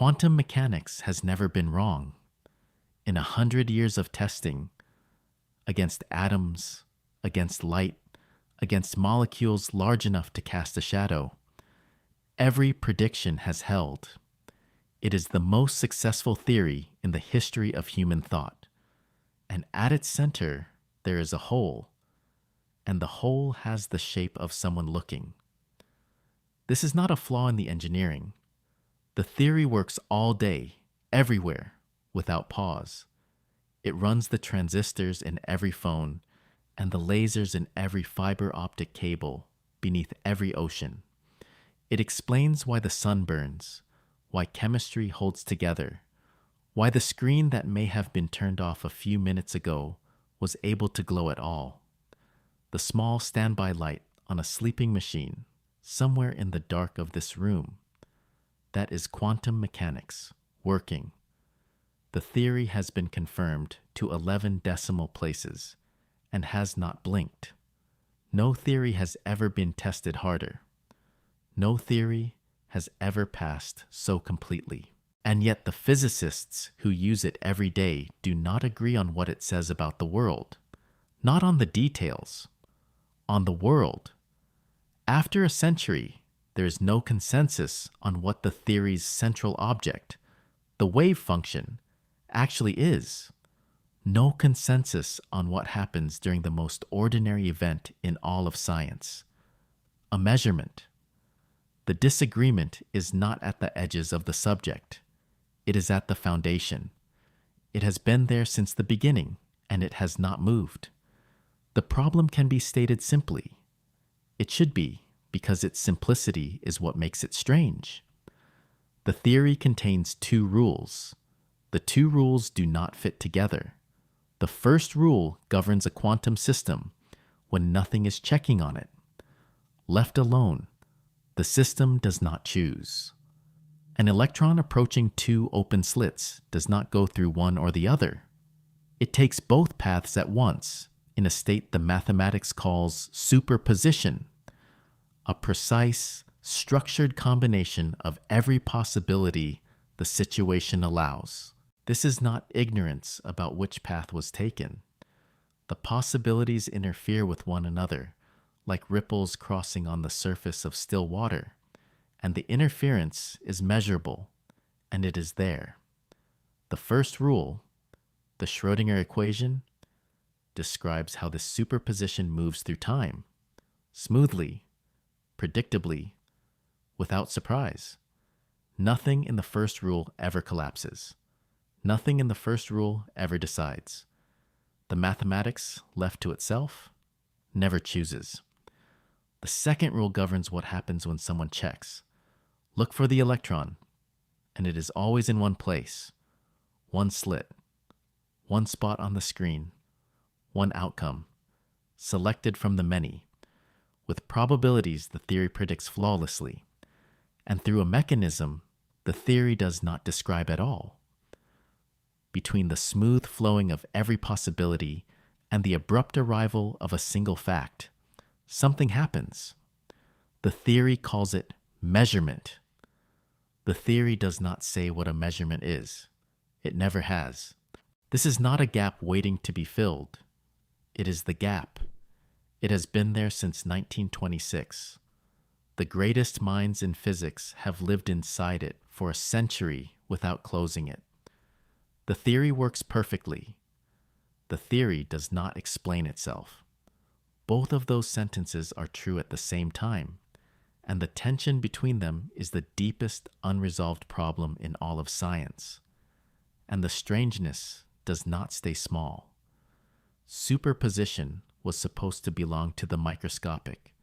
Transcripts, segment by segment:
Quantum mechanics has never been wrong. In 100 years of testing against atoms, against light, against molecules large enough to cast a shadow, every prediction has held. It is the most successful theory in the history of human thought. And at its center, there is a hole, and the hole has the shape of someone looking. This is not a flaw in the engineering. The theory works all day, everywhere, without pause. It runs the transistors in every phone and the lasers in every fiber-optic cable beneath every ocean. It explains why the sun burns, why chemistry holds together, why the screen that may have been turned off a few minutes ago was able to glow at all. The small standby light on a sleeping machine somewhere in the dark of this room. That is quantum mechanics working. The theory has been confirmed to 11 decimal places and has not blinked. No theory has ever been tested harder. No theory has ever passed so completely. And yet the physicists who use it every day do not agree on what it says about the world. Not on the details. On the world. After a century, there is no consensus on what the theory's central object, the wave function, actually is. No consensus on what happens during the most ordinary event in all of science. A measurement. The disagreement is not at the edges of the subject. It is at the foundation. It has been there since the beginning, and it has not moved. The problem can be stated simply. It should be, because its simplicity is what makes it strange. The theory contains two rules. The two rules do not fit together. The first rule governs a quantum system when nothing is checking on it. Left alone, the system does not choose. An electron approaching two open slits does not go through one or the other. It takes both paths at once in a state the mathematics calls superposition, a precise, structured combination of every possibility the situation allows. This is not ignorance about which path was taken. The possibilities interfere with one another, like ripples crossing on the surface of still water, and the interference is measurable, and it is there. The first rule, the Schrödinger equation, describes how this superposition moves through time, smoothly, predictably, without surprise. Nothing in the first rule ever collapses. Nothing in the first rule ever decides. The mathematics, left to itself, never chooses. The second rule governs what happens when someone checks. Look for the electron, and it is always in one place, one slit, one spot on the screen, one outcome, selected from the many, with probabilities the theory predicts flawlessly, and through a mechanism the theory does not describe at all. Between the smooth flowing of every possibility and the abrupt arrival of a single fact, something happens. The theory calls it measurement. The theory does not say what a measurement is. It never has. This is not a gap waiting to be filled. It is the gap. It has been there since 1926. The greatest minds in physics have lived inside it for a century without closing it. The theory works perfectly. The theory does not explain itself. Both of those sentences are true at the same time, and the tension between them is the deepest unresolved problem in all of science. And the strangeness does not stay small. Superposition was supposed to belong to the microscopic,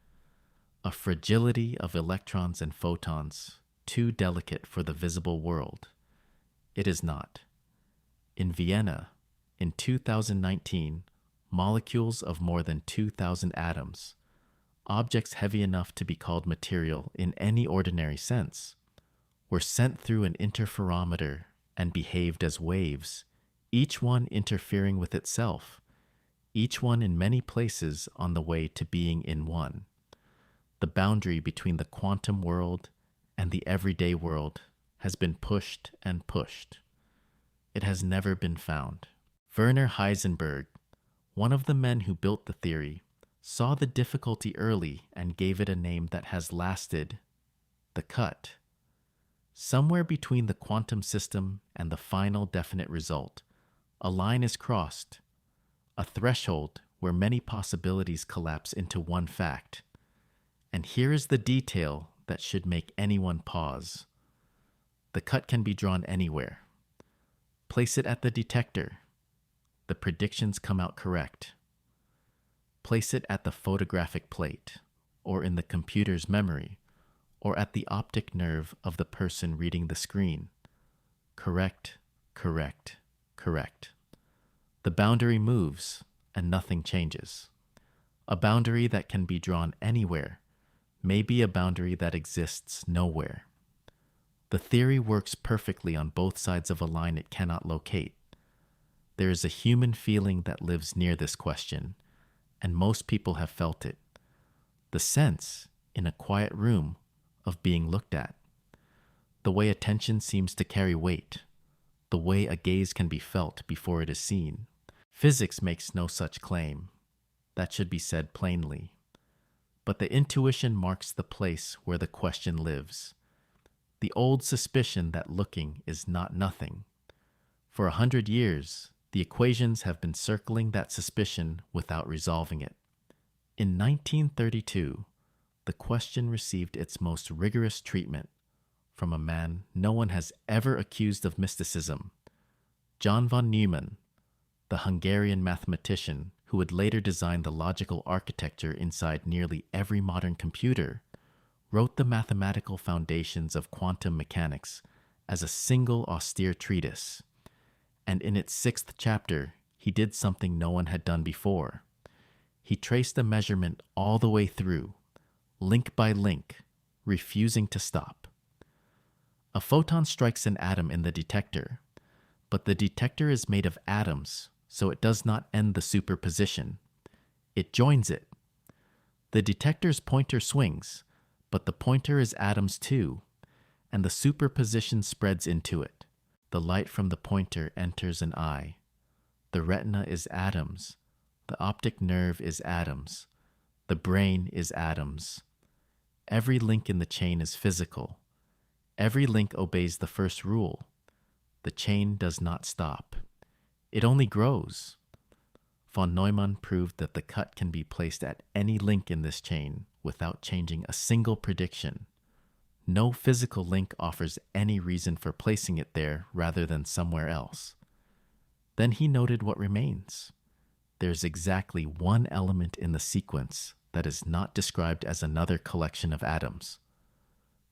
a fragility of electrons and photons too delicate for the visible world. It is not. In Vienna, in 2019, molecules of more than 2,000 atoms, objects heavy enough to be called material in any ordinary sense, were sent through an interferometer and behaved as waves, each one interfering with itself, each one in many places on the way to being in one. The boundary between the quantum world and the everyday world has been pushed and pushed. It has never been found. Werner Heisenberg, one of the men who built the theory, saw the difficulty early and gave it a name that has lasted: the cut. Somewhere between the quantum system and the final definite result, a line is crossed, a threshold where many possibilities collapse into one fact. And here is the detail that should make anyone pause. The cut can be drawn anywhere. Place it at the detector. The predictions come out correct. Place it at the photographic plate, or in the computer's memory, or at the optic nerve of the person reading the screen. Correct, correct, correct. The boundary moves, and nothing changes. A boundary that can be drawn anywhere may be a boundary that exists nowhere. The theory works perfectly on both sides of a line it cannot locate. There is a human feeling that lives near this question, and most people have felt it. The sense, in a quiet room, of being looked at. The way attention seems to carry weight. The way a gaze can be felt before it is seen. Physics makes no such claim. That should be said plainly. But the intuition marks the place where the question lives. The old suspicion that looking is not nothing. For 100 years, the equations have been circling that suspicion without resolving it. In 1932, the question received its most rigorous treatment from a man no one has ever accused of mysticism. John von Neumann, the Hungarian mathematician who would later design the logical architecture inside nearly every modern computer, wrote the mathematical foundations of quantum mechanics as a single austere treatise. And in its 6th chapter, he did something no one had done before. He traced the measurement all the way through, link by link, refusing to stop. A photon strikes an atom in the detector, but the detector is made of atoms, so it does not end the superposition. It joins it. The detector's pointer swings, but the pointer is atoms too, and the superposition spreads into it. The light from the pointer enters an eye. The retina is atoms. The optic nerve is atoms. The brain is atoms. Every link in the chain is physical. Every link obeys the first rule. The chain does not stop. It only grows. Von Neumann proved that the cut can be placed at any link in this chain without changing a single prediction. No physical link offers any reason for placing it there rather than somewhere else. Then he noted what remains. There's exactly one element in the sequence that is not described as another collection of atoms: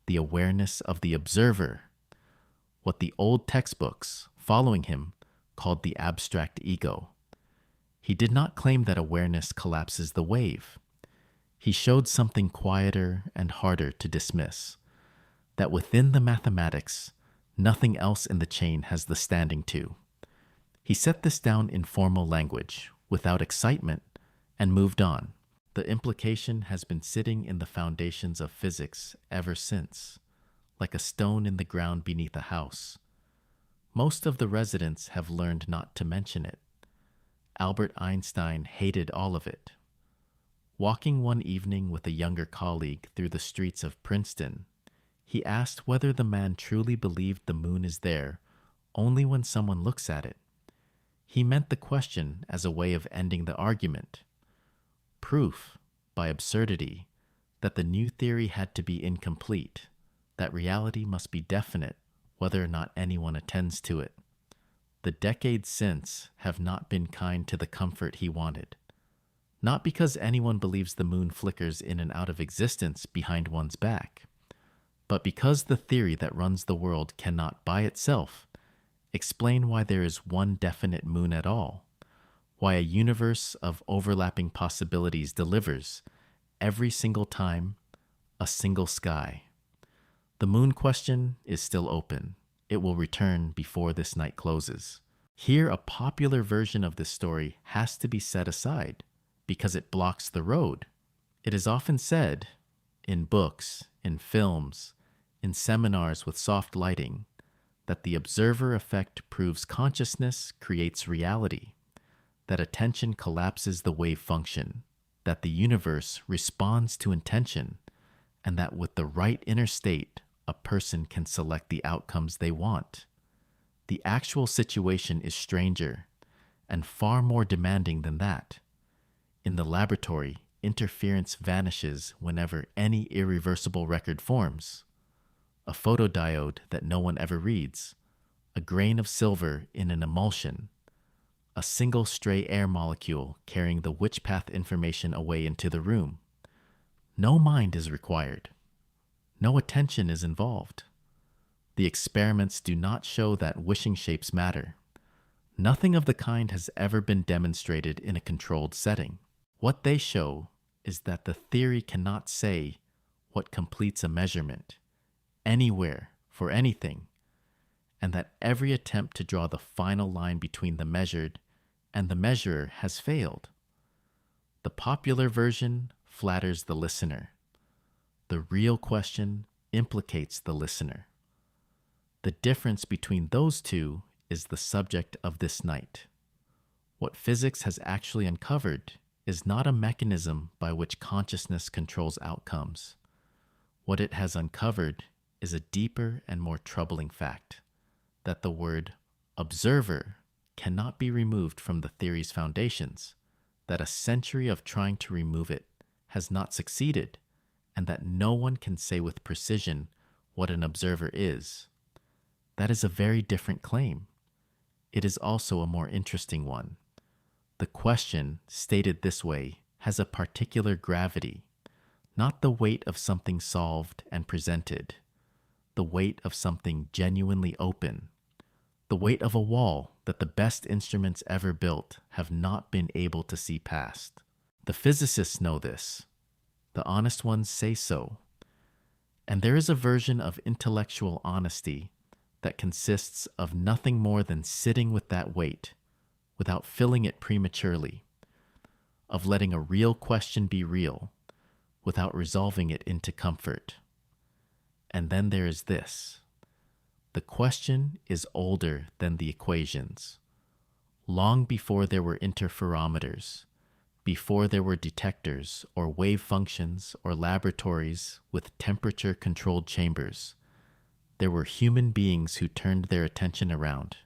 the awareness of the observer, what the old textbooks, following him, called the abstract ego. He did not claim that awareness collapses the wave. He showed something quieter and harder to dismiss, that within the mathematics, nothing else in the chain has the standing to. He set this down in formal language, without excitement, and moved on. The implication has been sitting in the foundations of physics ever since, like a stone in the ground beneath a house. Most of the residents have learned not to mention it. Albert Einstein hated all of it. Walking one evening with a younger colleague through the streets of Princeton, he asked whether the man truly believed the moon is there only when someone looks at it. He meant the question as a way of ending the argument. Proof, by absurdity, that the new theory had to be incomplete, that reality must be definite whether or not anyone attends to it. The decades since have not been kind to the comfort he wanted. Not because anyone believes the moon flickers in and out of existence behind one's back, but because the theory that runs the world cannot by itself explain why there is one definite moon at all, why a universe of overlapping possibilities delivers, every single time, a single sky. The moon question is still open. It will return before this night closes. Here, a popular version of this story has to be set aside because it blocks the road. It is often said, in books, in films, in seminars with soft lighting that the observer effect proves consciousness creates reality, that attention collapses the wave function, that the universe responds to intention, and that with the right inner state, a person can select the outcomes they want. The actual situation is stranger and far more demanding than that. In the laboratory, interference vanishes whenever any irreversible record forms. A photodiode that no one ever reads, a grain of silver in an emulsion, a single stray air molecule carrying the witch path information away into the room. No mind is required. No attention is involved. The experiments do not show that wishing shapes matter. Nothing of the kind has ever been demonstrated in a controlled setting. What they show is that the theory cannot say what completes a measurement, anywhere, for anything, and that every attempt to draw the final line between the measured and the measurer has failed. The popular version flatters the listener. The real question implicates the listener. The difference between those two is the subject of this night. What physics has actually uncovered is not a mechanism by which consciousness controls outcomes. What it has uncovered is a deeper and more troubling fact, that the word observer cannot be removed from the theory's foundations, that a century of trying to remove it has not succeeded, and that no one can say with precision what an observer is. That is a very different claim. It is also a more interesting one. The question, stated this way, has a particular gravity, not the weight of something solved and presented, the weight of something genuinely open, the weight of a wall that the best instruments ever built have not been able to see past. The physicists know this. The honest ones say so. And there is a version of intellectual honesty that consists of nothing more than sitting with that weight, without filling it prematurely, of letting a real question be real, without resolving it into comfort. And then there is this. The question is older than the equations. Long before there were interferometers, before there were detectors or wave functions or laboratories with temperature-controlled chambers, there were human beings who turned their attention around,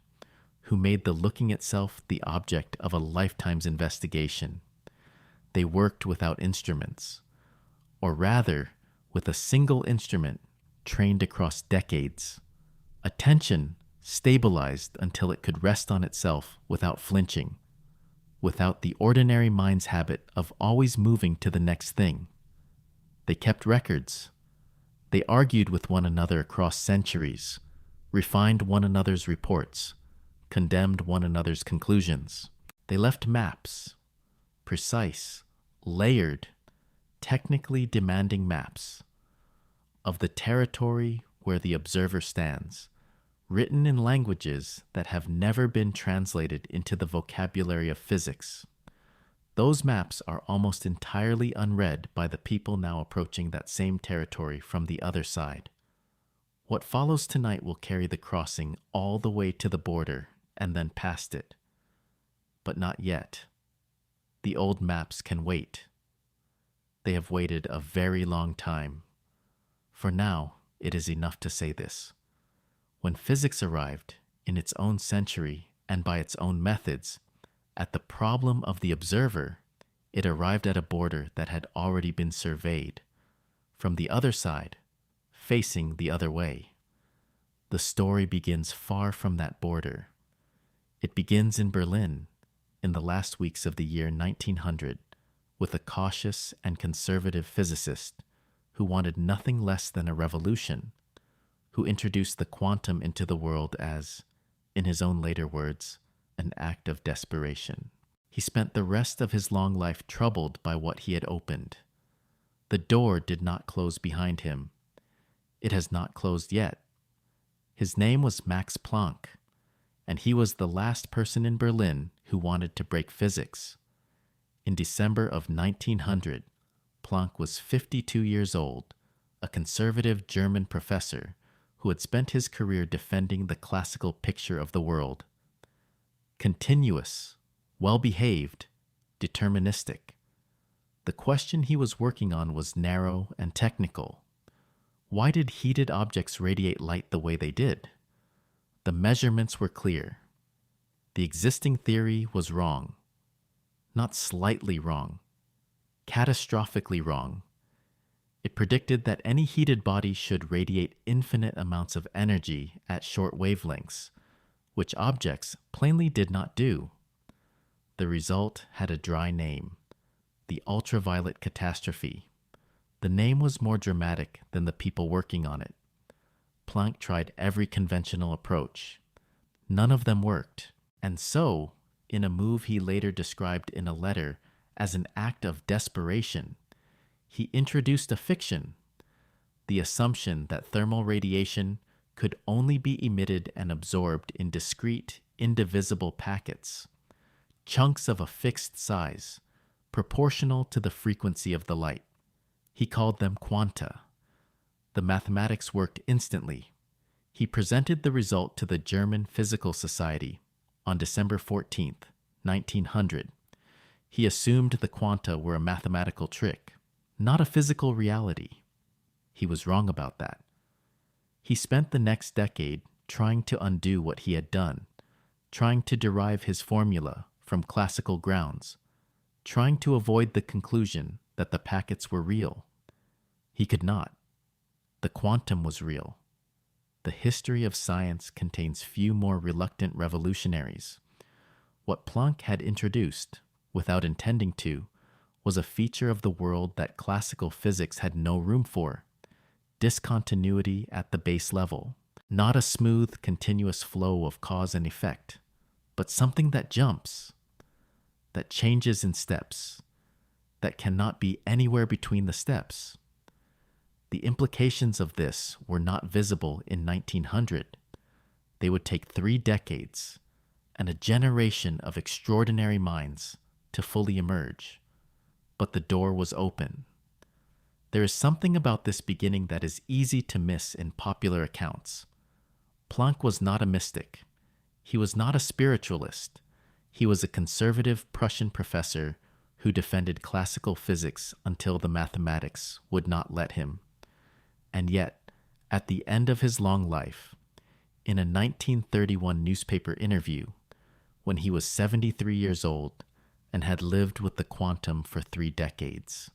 who made the looking itself the object of a lifetime's investigation. They worked without instruments, or rather, with a single instrument trained across decades. Attention stabilized until it could rest on itself without flinching, without the ordinary mind's habit of always moving to the next thing. They kept records. They argued with one another across centuries, refined one another's reports, condemned one another's conclusions. They left maps, precise, layered, technically demanding maps, of the territory where the observer stands, written in languages that have never been translated into the vocabulary of physics. Those maps are almost entirely unread by the people now approaching that same territory from the other side. What follows tonight will carry the crossing all the way to the border and then past it. But not yet. The old maps can wait. They have waited a very long time. For now, it is enough to say this. When physics arrived, in its own century and by its own methods, at the problem of the observer, it arrived at a border that had already been surveyed, from the other side, facing the other way. The story begins far from that border. It begins in Berlin, in the last weeks of the year 1900, with a cautious and conservative physicist who wanted nothing less than a revolution, who introduced the quantum into the world as, in his own later words, an act of desperation. He spent the rest of his long life troubled by what he had opened. The door did not close behind him. It has not closed yet. His name was Max Planck, and he was the last person in Berlin who wanted to break physics. In December of 1900, Planck was 52 years old, a conservative German professor who had spent his career defending the classical picture of the world. Continuous, well-behaved, deterministic. The question he was working on was narrow and technical. Why did heated objects radiate light the way they did? The measurements were clear. The existing theory was wrong. Not slightly wrong. Catastrophically wrong. It predicted that any heated body should radiate infinite amounts of energy at short wavelengths, which objects plainly did not do. The result had a dry name: the ultraviolet catastrophe. The name was more dramatic than the people working on it. Planck tried every conventional approach. None of them worked, and so, in a move he later described in a letter as an act of desperation, he introduced a fiction: the assumption that thermal radiation could only be emitted and absorbed in discrete, indivisible packets, chunks of a fixed size, proportional to the frequency of the light. He called them quanta. The mathematics worked instantly. He presented the result to the German Physical Society on December 14, 1900. He assumed the quanta were a mathematical trick, not a physical reality. He was wrong about that. He spent the next decade trying to undo what he had done, trying to derive his formula from classical grounds, trying to avoid the conclusion that the packets were real. He could not. The quantum was real. The history of science contains few more reluctant revolutionaries. What Planck had introduced, without intending to, was a feature of the world that classical physics had no room for: discontinuity at the base level, not a smooth, continuous flow of cause and effect, but something that jumps, that changes in steps, that cannot be anywhere between the steps. The implications of this were not visible in 1900. They would take 3 decades and a generation of extraordinary minds to fully emerge. But the door was open. There is something about this beginning that is easy to miss in popular accounts. Planck was not a mystic. He was not a spiritualist. He was a conservative Prussian professor who defended classical physics until the mathematics would not let him. And yet, at the end of his long life, in a 1931 newspaper interview, when he was 73 years old and had lived with the quantum for 3 decades,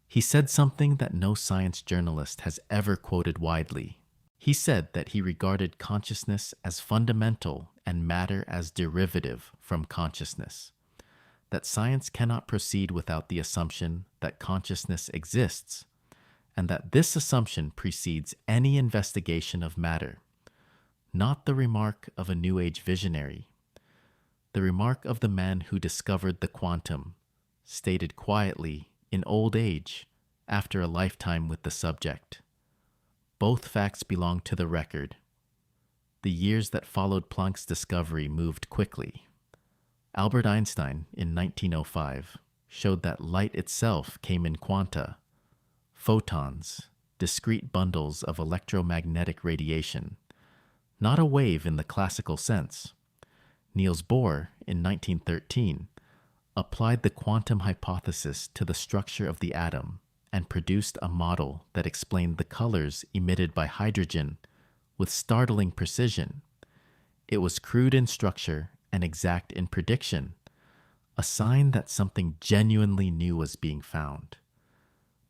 he said something that no science journalist has ever quoted widely. He said that he regarded consciousness as fundamental and matter as derivative from consciousness, that science cannot proceed without the assumption that consciousness exists, and that this assumption precedes any investigation of matter. Not the remark of a New Age visionary. The remark of the man who discovered the quantum, stated quietly in old age after a lifetime with the subject. Both facts belong to the record. The years that followed Planck's discovery moved quickly. Albert Einstein, in 1905, showed that light itself came in quanta: photons, discrete bundles of electromagnetic radiation, not a wave in the classical sense. Niels Bohr, in 1913, applied the quantum hypothesis to the structure of the atom and produced a model that explained the colors emitted by hydrogen with startling precision. It was crude in structure and exact in prediction, a sign that something genuinely new was being found.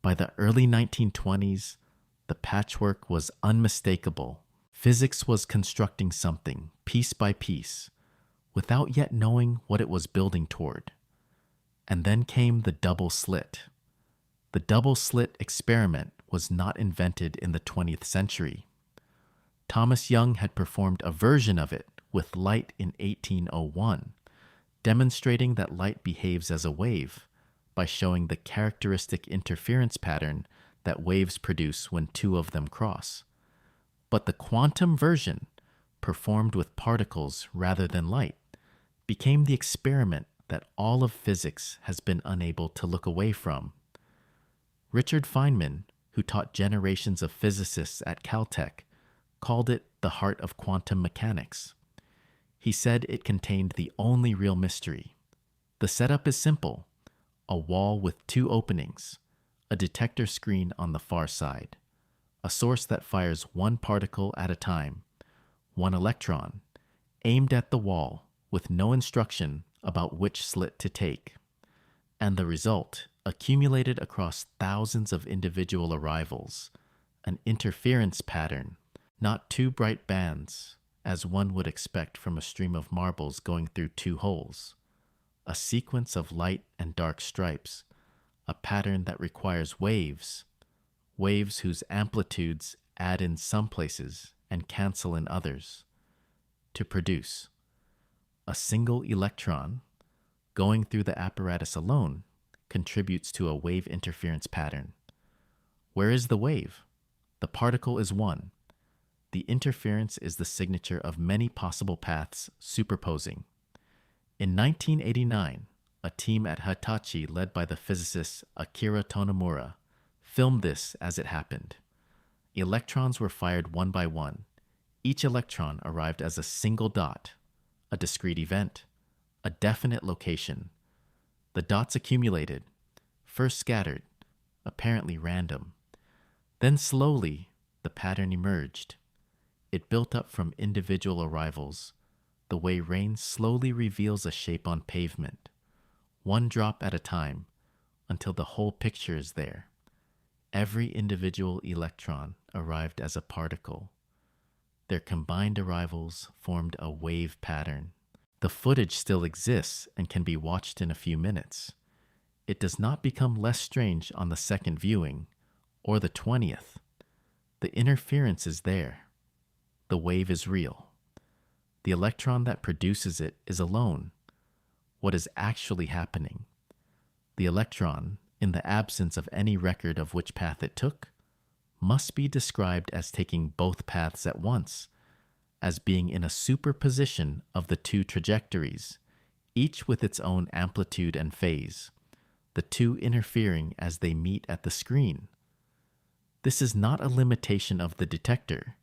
By the early 1920s, the patchwork was unmistakable. Physics was constructing something, piece by piece, without yet knowing what it was building toward. And then came the double slit. The double slit experiment was not invented in the 20th century. Thomas Young had performed a version of it with light in 1801, demonstrating that light behaves as a wave by showing the characteristic interference pattern that waves produce when 2 of them cross. But the quantum version, performed with particles rather than light, became the experiment that all of physics has been unable to look away from. Richard Feynman, who taught generations of physicists at Caltech, called it the heart of quantum mechanics. He said it contained the only real mystery. The setup is simple: a wall with two openings, a detector screen on the far side, a source that fires one particle at a time, one electron, aimed at the wall with no instruction about which slit to take. And the result, accumulated across thousands of individual arrivals, an interference pattern, not two bright bands, as one would expect from a stream of marbles going through two holes, a sequence of light and dark stripes, a pattern that requires waves, waves whose amplitudes add in some places and cancel in others, to produce a single electron going through the apparatus alone contributes to a wave interference pattern. Where is the wave? The particle is one. The interference is the signature of many possible paths superposing. In 1989, a team at Hitachi led by the physicist Akira Tonomura filmed this as it happened. Electrons were fired one by one. Each electron arrived as a single dot, a discrete event, a definite location. The dots accumulated, first scattered, apparently random. Then slowly, the pattern emerged. It built up from individual arrivals, the way rain slowly reveals a shape on pavement, one drop at a time, until the whole picture is there. Every individual electron arrived as a particle. Their combined arrivals formed a wave pattern. The footage still exists and can be watched in a few minutes. It does not become less strange on the second viewing, or the 20th. The interference is there. The wave is real. The electron that produces it is alone. What is actually happening? The electron, in the absence of any record of which path it took, must be described as taking both paths at once, as being in a superposition of the two trajectories, each with its own amplitude and phase, the two interfering as they meet at the screen. This is not a limitation of the detector.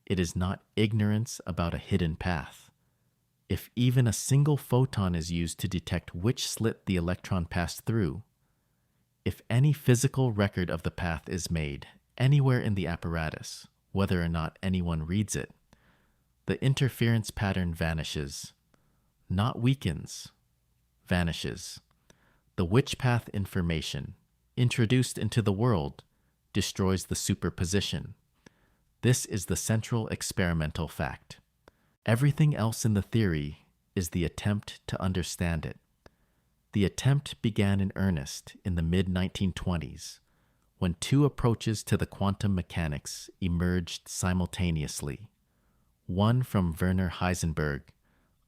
It is not ignorance about a hidden path. If even a single photon is used to detect which slit the electron passed through, if any physical record of the path is made anywhere in the apparatus, whether or not anyone reads it, the interference pattern vanishes, not weakens, vanishes. The which path information, introduced into the world, destroys the superposition. This is the central experimental fact. Everything else in the theory is the attempt to understand it. The attempt began in earnest in the mid-1920s, when two approaches to the quantum mechanics emerged simultaneously. One from Werner Heisenberg,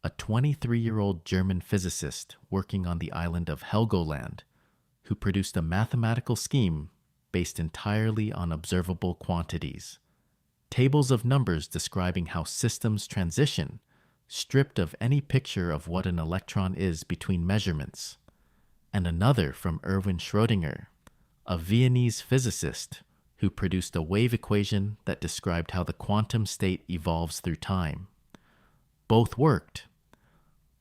a 23-year-old German physicist working on the island of Helgoland, who produced a mathematical scheme based entirely on observable quantities, tables of numbers describing how systems transition, stripped of any picture of what an electron is between measurements, and another from Erwin Schrödinger, a Viennese physicist who produced a wave equation that described how the quantum state evolves through time. Both worked.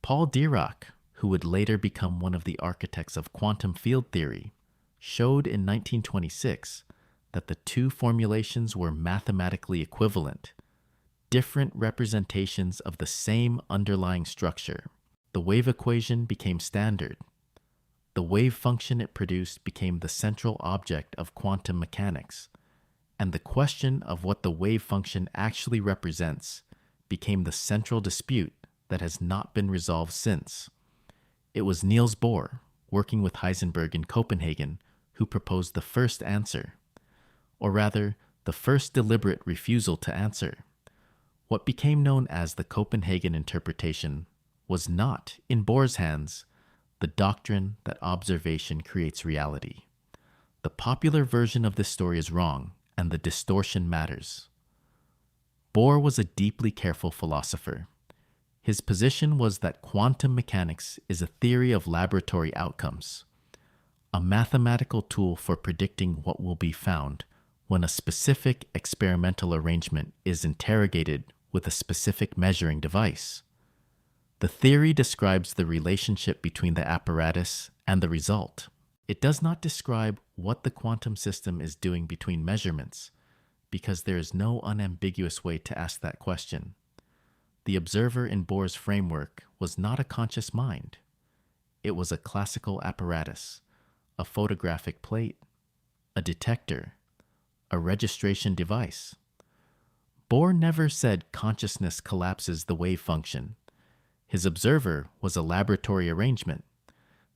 Paul Dirac, who would later become one of the architects of quantum field theory, showed in 1926 that the two formulations were mathematically equivalent, different representations of the same underlying structure. The wave equation became standard. The wave function it produced became the central object of quantum mechanics, and the question of what the wave function actually represents became the central dispute that has not been resolved since. It was Niels Bohr, working with Heisenberg in Copenhagen, who proposed the first answer, or rather, the first deliberate refusal to answer. What became known as the Copenhagen interpretation was not, in Bohr's hands, the doctrine that observation creates reality. The popular version of this story is wrong, and the distortion matters. Bohr was a deeply careful philosopher. His position was that quantum mechanics is a theory of laboratory outcomes, a mathematical tool for predicting what will be found when a specific experimental arrangement is interrogated with a specific measuring device. The theory describes the relationship between the apparatus and the result. It does not describe what the quantum system is doing between measurements, because there is no unambiguous way to ask that question. The observer in Bohr's framework was not a conscious mind. It was a classical apparatus, a photographic plate, a detector, a registration device. Bohr never said consciousness collapses the wave function. His observer was a laboratory arrangement.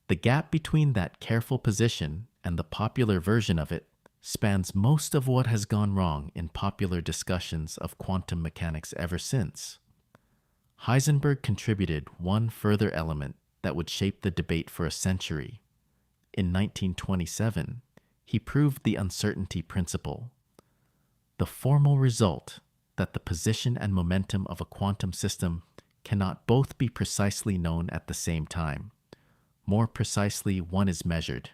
The gap between that careful position and the popular version of it spans most of what has gone wrong in popular discussions of quantum mechanics ever since. Heisenberg contributed one further element that would shape the debate for a century. In 1927, he proved the uncertainty principle. The formal result that the position and momentum of a quantum system cannot both be precisely known at the same time. More precisely, one is measured.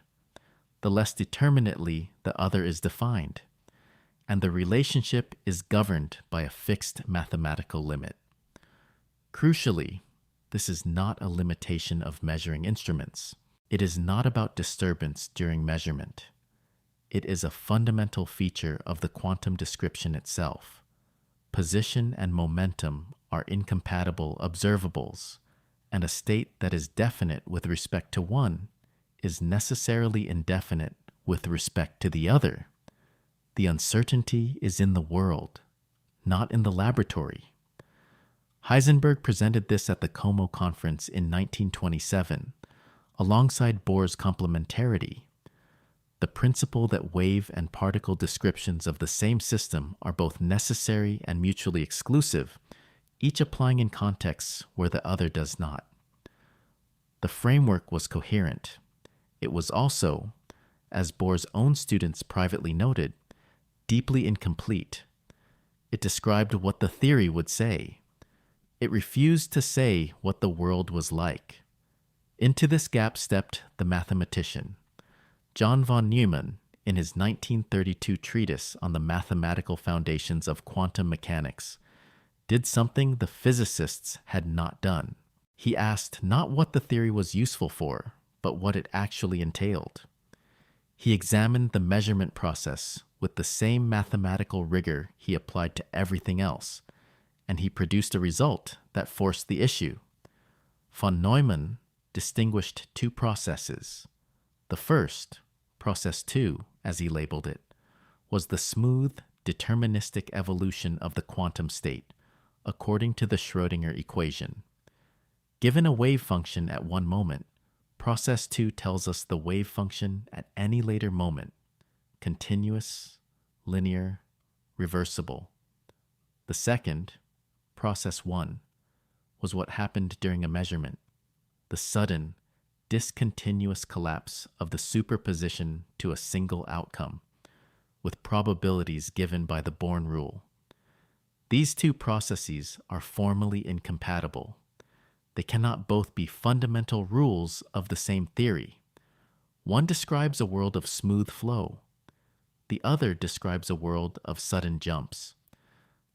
The less determinately, the other is defined. And the relationship is governed by a fixed mathematical limit. Crucially, this is not a limitation of measuring instruments. It is not about disturbance during measurement. It is a fundamental feature of the quantum description itself. Position and momentum are incompatible observables, and a state that is definite with respect to one is necessarily indefinite with respect to the other. The uncertainty is in the world, not in the laboratory. Heisenberg presented this at the Como Conference in 1927, alongside Bohr's complementarity. The principle that wave and particle descriptions of the same system are both necessary and mutually exclusive, each applying in contexts where the other does not. The framework was coherent. It was also, as Bohr's own students privately noted, deeply incomplete. It described what the theory would say. It refused to say what the world was like. Into this gap stepped the mathematician. John von Neumann, in his 1932 treatise on the mathematical foundations of quantum mechanics, did something the physicists had not done. He asked not what the theory was useful for, but what it actually entailed. He examined the measurement process with the same mathematical rigor he applied to everything else, and he produced a result that forced the issue. Von Neumann distinguished two processes. The first, process 2, as he labeled it, was the smooth, deterministic evolution of the quantum state, according to the Schrödinger equation. Given a wave function at one moment, process 2 tells us the wave function at any later moment, continuous, linear, reversible. The second, process 1, was what happened during a measurement, the sudden, discontinuous collapse of the superposition to a single outcome, with probabilities given by the Born rule. These two processes are formally incompatible. They cannot both be fundamental rules of the same theory. One describes a world of smooth flow. The other describes a world of sudden jumps.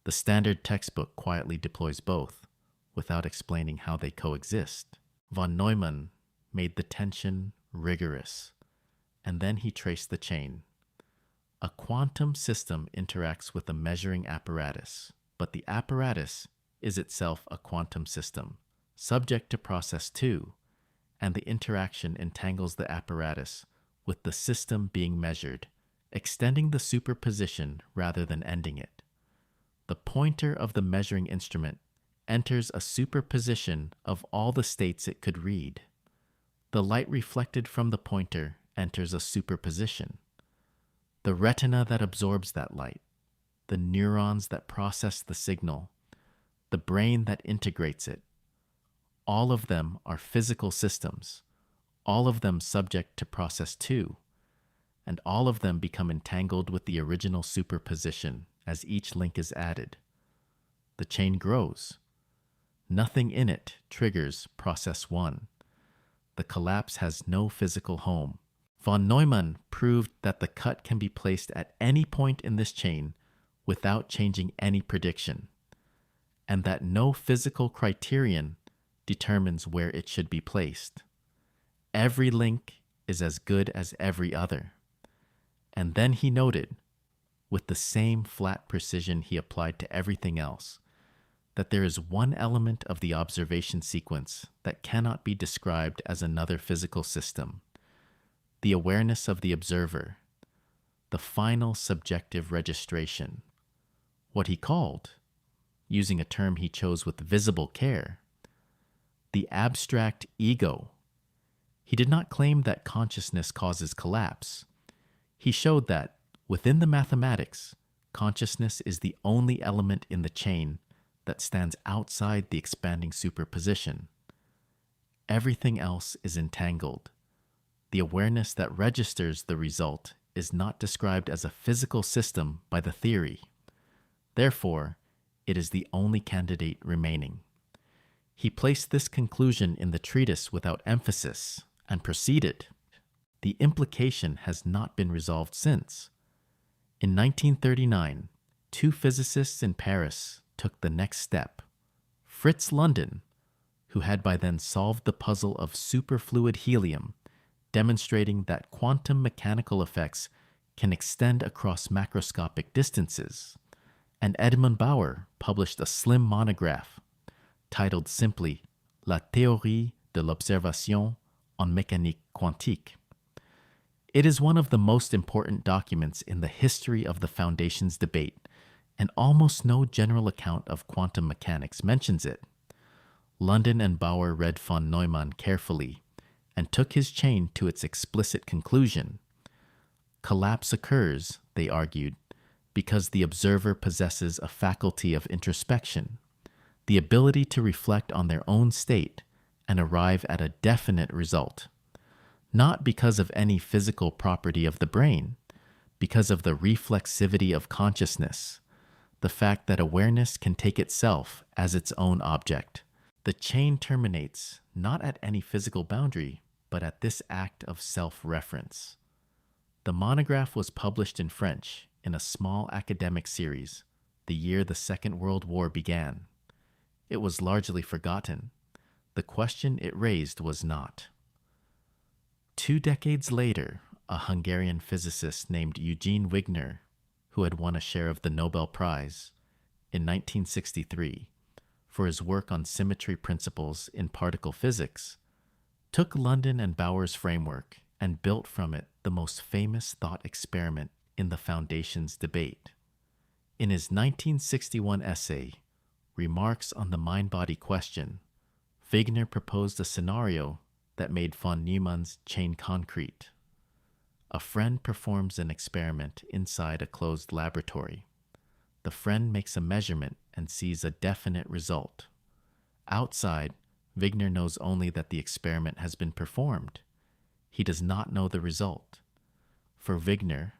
The standard textbook quietly deploys both, without explaining how they coexist. Von Neumann made the tension rigorous, and then he traced the chain. A quantum system interacts with a measuring apparatus, but the apparatus is itself a quantum system, subject to process 2, and the interaction entangles the apparatus with the system being measured, extending the superposition rather than ending it. The pointer of the measuring instrument enters a superposition of all the states it could read. The light reflected from the pointer enters a superposition. The retina that absorbs that light, the neurons that process the signal, the brain that integrates it, all of them are physical systems, all of them subject to process 2, and all of them become entangled with the original superposition as each link is added. The chain grows. Nothing in it triggers process 1. The collapse has no physical home. Von Neumann proved that the cut can be placed at any point in this chain without changing any prediction, and that no physical criterion determines where it should be placed. Every link is as good as every other. And then he noted, with the same flat precision he applied to everything else, that there is one element of the observation sequence that cannot be described as another physical system: the awareness of the observer, the final subjective registration, what he called, using a term he chose with visible care, the abstract ego. He did not claim that consciousness causes collapse. He showed that, within the mathematics, consciousness is the only element in the chain that stands outside the expanding superposition. Everything else is entangled. The awareness that registers the result is not described as a physical system by the theory. Therefore, it is the only candidate remaining. He placed this conclusion in the treatise without emphasis and proceeded. The implication has not been resolved since. In 1939, two physicists in Paris took the next step. Fritz London, who had by then solved the puzzle of superfluid helium, demonstrating that quantum mechanical effects can extend across macroscopic distances, and Edmund Bauer published a slim monograph titled simply La théorie de l'observation en mécanique quantique. It is one of the most important documents in the history of the Foundation's debate, and almost no general account of quantum mechanics mentions it. London and Bauer read von Neumann carefully and took his chain to its explicit conclusion. Collapse occurs, they argued, because the observer possesses a faculty of introspection, the ability to reflect on their own state and arrive at a definite result, not because of any physical property of the brain, because of the reflexivity of consciousness, the fact that awareness can take itself as its own object. The chain terminates not at any physical boundary, but at this act of self-reference. The monograph was published in French in a small academic series the year the Second World War began. It was largely forgotten. The question it raised was not. 2 decades later, a Hungarian physicist named Eugene Wigner, who had won a share of the Nobel Prize in 1963 for his work on symmetry principles in particle physics, took London and Bauer's framework and built from it the most famous thought experiment in the Foundation's debate. In his 1961 essay, Remarks on the Mind-Body Question, Wigner proposed a scenario that made von Neumann's chain concrete. A friend performs an experiment inside a closed laboratory. The friend makes a measurement and sees a definite result. Outside, Wigner knows only that the experiment has been performed. He does not know the result. For Wigner,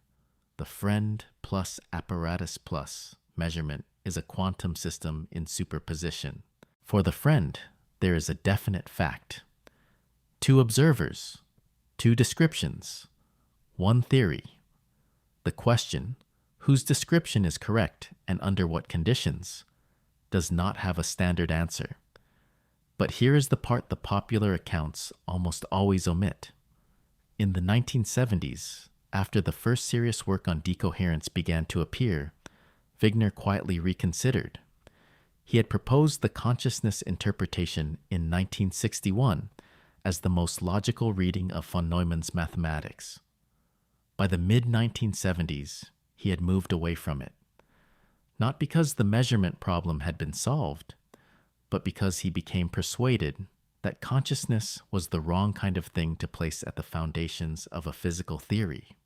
the friend plus apparatus plus measurement is a quantum system in superposition. For the friend, there is a definite fact. 2 observers, 2 descriptions, 1 theory. The question, whose description is correct and under what conditions, does not have a standard answer. But here is the part the popular accounts almost always omit. In the 1970s, after the first serious work on decoherence began to appear, Wigner quietly reconsidered. He had proposed the consciousness interpretation in 1961 as the most logical reading of von Neumann's mathematics. By the mid-1970s, he had moved away from it. Not because the measurement problem had been solved, but because he became persuaded that consciousness was the wrong kind of thing to place at the foundations of a physical theory.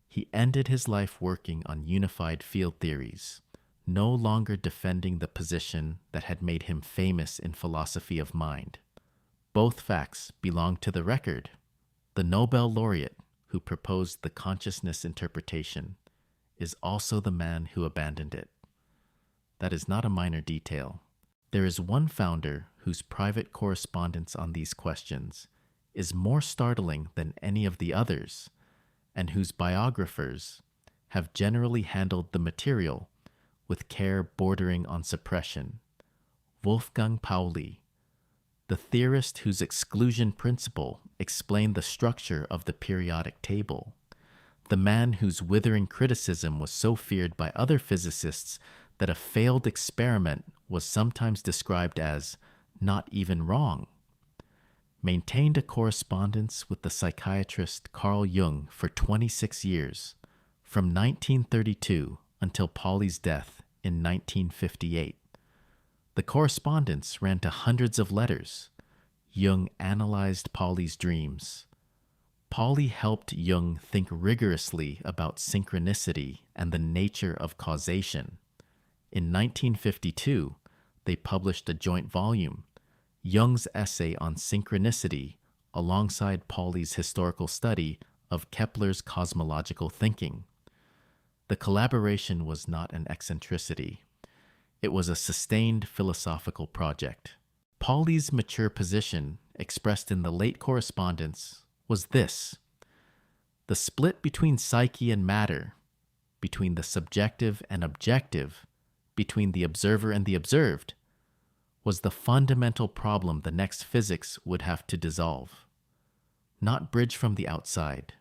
He ended his life working on unified field theories, no longer defending the position that had made him famous in philosophy of mind. Both facts belong to the record. The Nobel laureate who proposed the consciousness interpretation is also the man who abandoned it. That is not a minor detail. There is one founder whose private correspondence on these questions is more startling than any of the others, and whose biographers have generally handled the material with care bordering on suppression. Wolfgang Pauli, the theorist whose exclusion principle explained the structure of the periodic table, the man whose withering criticism was so feared by other physicists that a failed experiment was sometimes described as not even wrong, maintained a correspondence with the psychiatrist Carl Jung for 26 years, from 1932 until Pauli's death in 1958. The correspondence ran to hundreds of letters. Jung analyzed Pauli's dreams. Pauli helped Jung think rigorously about synchronicity and the nature of causation. In 1952, they published a joint volume, Jung's essay on synchronicity, alongside Pauli's historical study of Kepler's cosmological thinking. The collaboration was not an eccentricity. It was a sustained philosophical project. Pauli's mature position, expressed in the late correspondence, was this: the split between psyche and matter, between the subjective and objective, between the observer and the observed, was the fundamental problem the next physics would have to dissolve. Not bridge from the outside,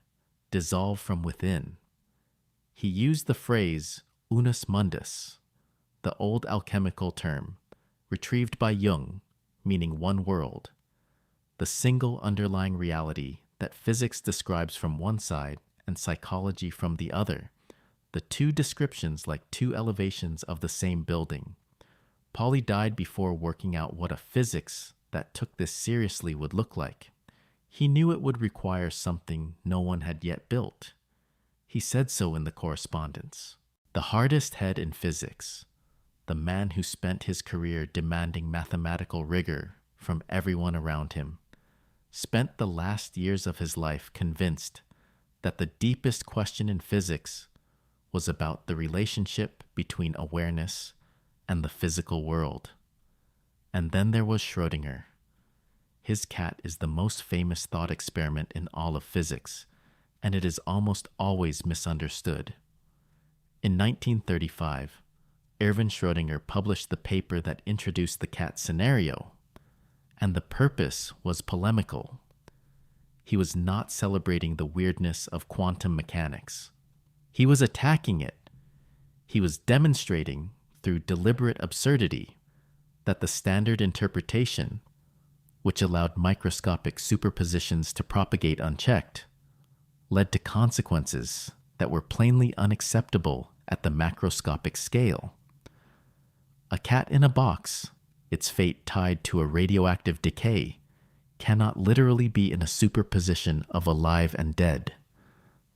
dissolve from within. He used the phrase unus mundus, the old alchemical term, retrieved by Jung, meaning one world, the single underlying reality that physics describes from one side and psychology from the other, the two descriptions like two elevations of the same building. Pauli died before working out what a physics that took this seriously would look like. He knew it would require something no one had yet built. He said so in the correspondence. The hardest head in physics, the man who spent his career demanding mathematical rigor from everyone around him, spent the last years of his life convinced that the deepest question in physics was about the relationship between awareness and the physical world. And then there was Schrödinger. His cat is the most famous thought experiment in all of physics, and it is almost always misunderstood. In 1935, Erwin Schrödinger published the paper that introduced the cat scenario, and the purpose was polemical. He was not celebrating the weirdness of quantum mechanics. He was attacking it. He was demonstrating, through deliberate absurdity, that the standard interpretation, which allowed microscopic superpositions to propagate unchecked, led to consequences that were plainly unacceptable at the macroscopic scale. A cat in a box, its fate tied to a radioactive decay, cannot literally be in a superposition of alive and dead.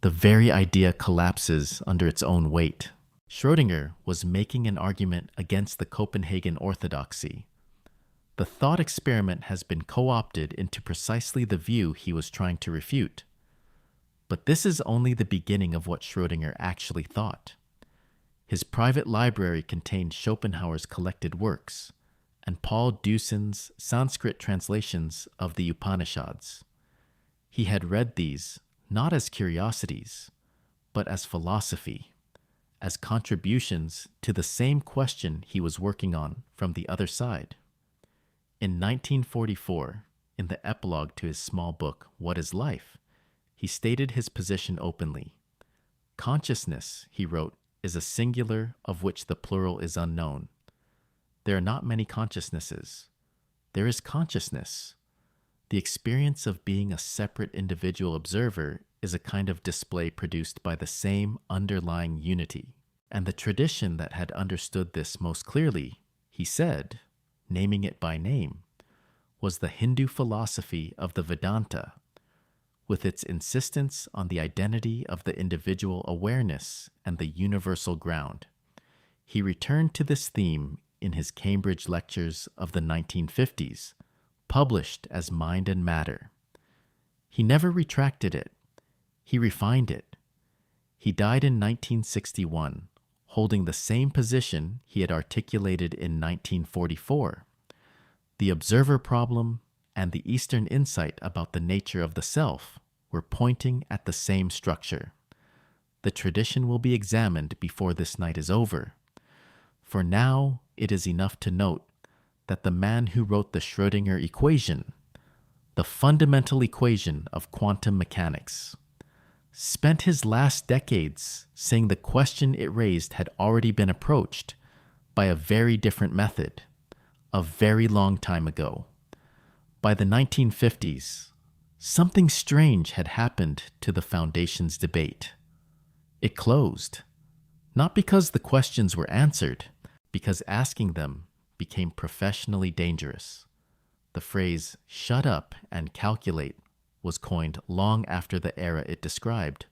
The very idea collapses under its own weight. Schrödinger was making an argument against the Copenhagen orthodoxy. The thought experiment has been co-opted into precisely the view he was trying to refute. But this is only the beginning of what Schrödinger actually thought. His private library contained Schopenhauer's collected works and Paul Deusson's Sanskrit translations of the Upanishads. He had read these not as curiosities, but as philosophy, as contributions to the same question he was working on from the other side. In 1944, in the epilogue to his small book, What is Life?, he stated his position openly. Consciousness, he wrote, is a singular of which the plural is unknown. There are not many consciousnesses. There is consciousness. The experience of being a separate individual observer is a kind of display produced by the same underlying unity. And the tradition that had understood this most clearly, he said, naming it by name, was the Hindu philosophy of the Vedanta, with its insistence on the identity of the individual awareness and the universal ground. He returned to this theme in his Cambridge lectures of the 1950s, published as Mind and Matter. He never retracted it. He refined it. He died in 1961, holding the same position he had articulated in 1944. The observer problem and the Eastern insight about the nature of the self were pointing at the same structure. The tradition will be examined before this night is over. For now, it is enough to note that the man who wrote the Schrödinger equation, the fundamental equation of quantum mechanics, spent his last decades saying the question it raised had already been approached by a very different method, a very long time ago. By the 1950s, something strange had happened to the Foundation's debate. It closed, not because the questions were answered, because asking them became professionally dangerous. The phrase, "shut up and calculate," was coined long after the era it described,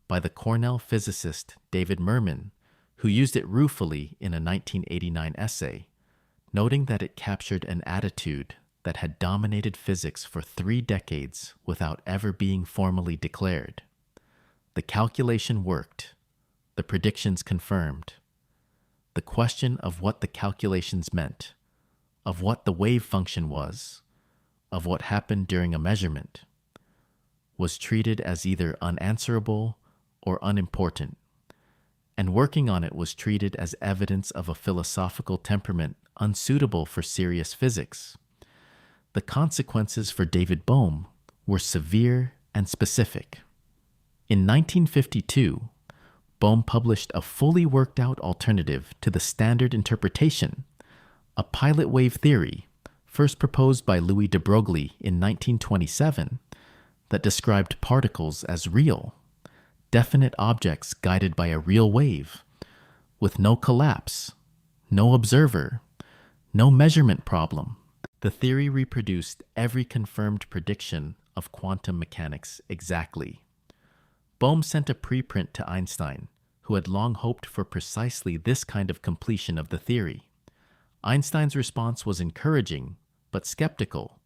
by the Cornell physicist David Mermin, who used it ruefully in a 1989 essay, noting that it captured an attitude that had dominated physics for 3 decades without ever being formally declared. The calculation worked. The predictions confirmed. The question of what the calculations meant, of what the wave function was, of what happened during a measurement, was treated as either unanswerable or unimportant, and working on it was treated as evidence of a philosophical temperament unsuitable for serious physics. The consequences for David Bohm were severe and specific. In 1952, Bohm published a fully worked out alternative to the standard interpretation, a pilot wave theory first proposed by Louis de Broglie in 1927 that described particles as real, definite objects guided by a real wave, with no collapse, no observer, no measurement problem. The theory reproduced every confirmed prediction of quantum mechanics exactly. Bohm sent a preprint to Einstein, who had long hoped for precisely this kind of completion of the theory. Einstein's response was encouraging, but skeptical.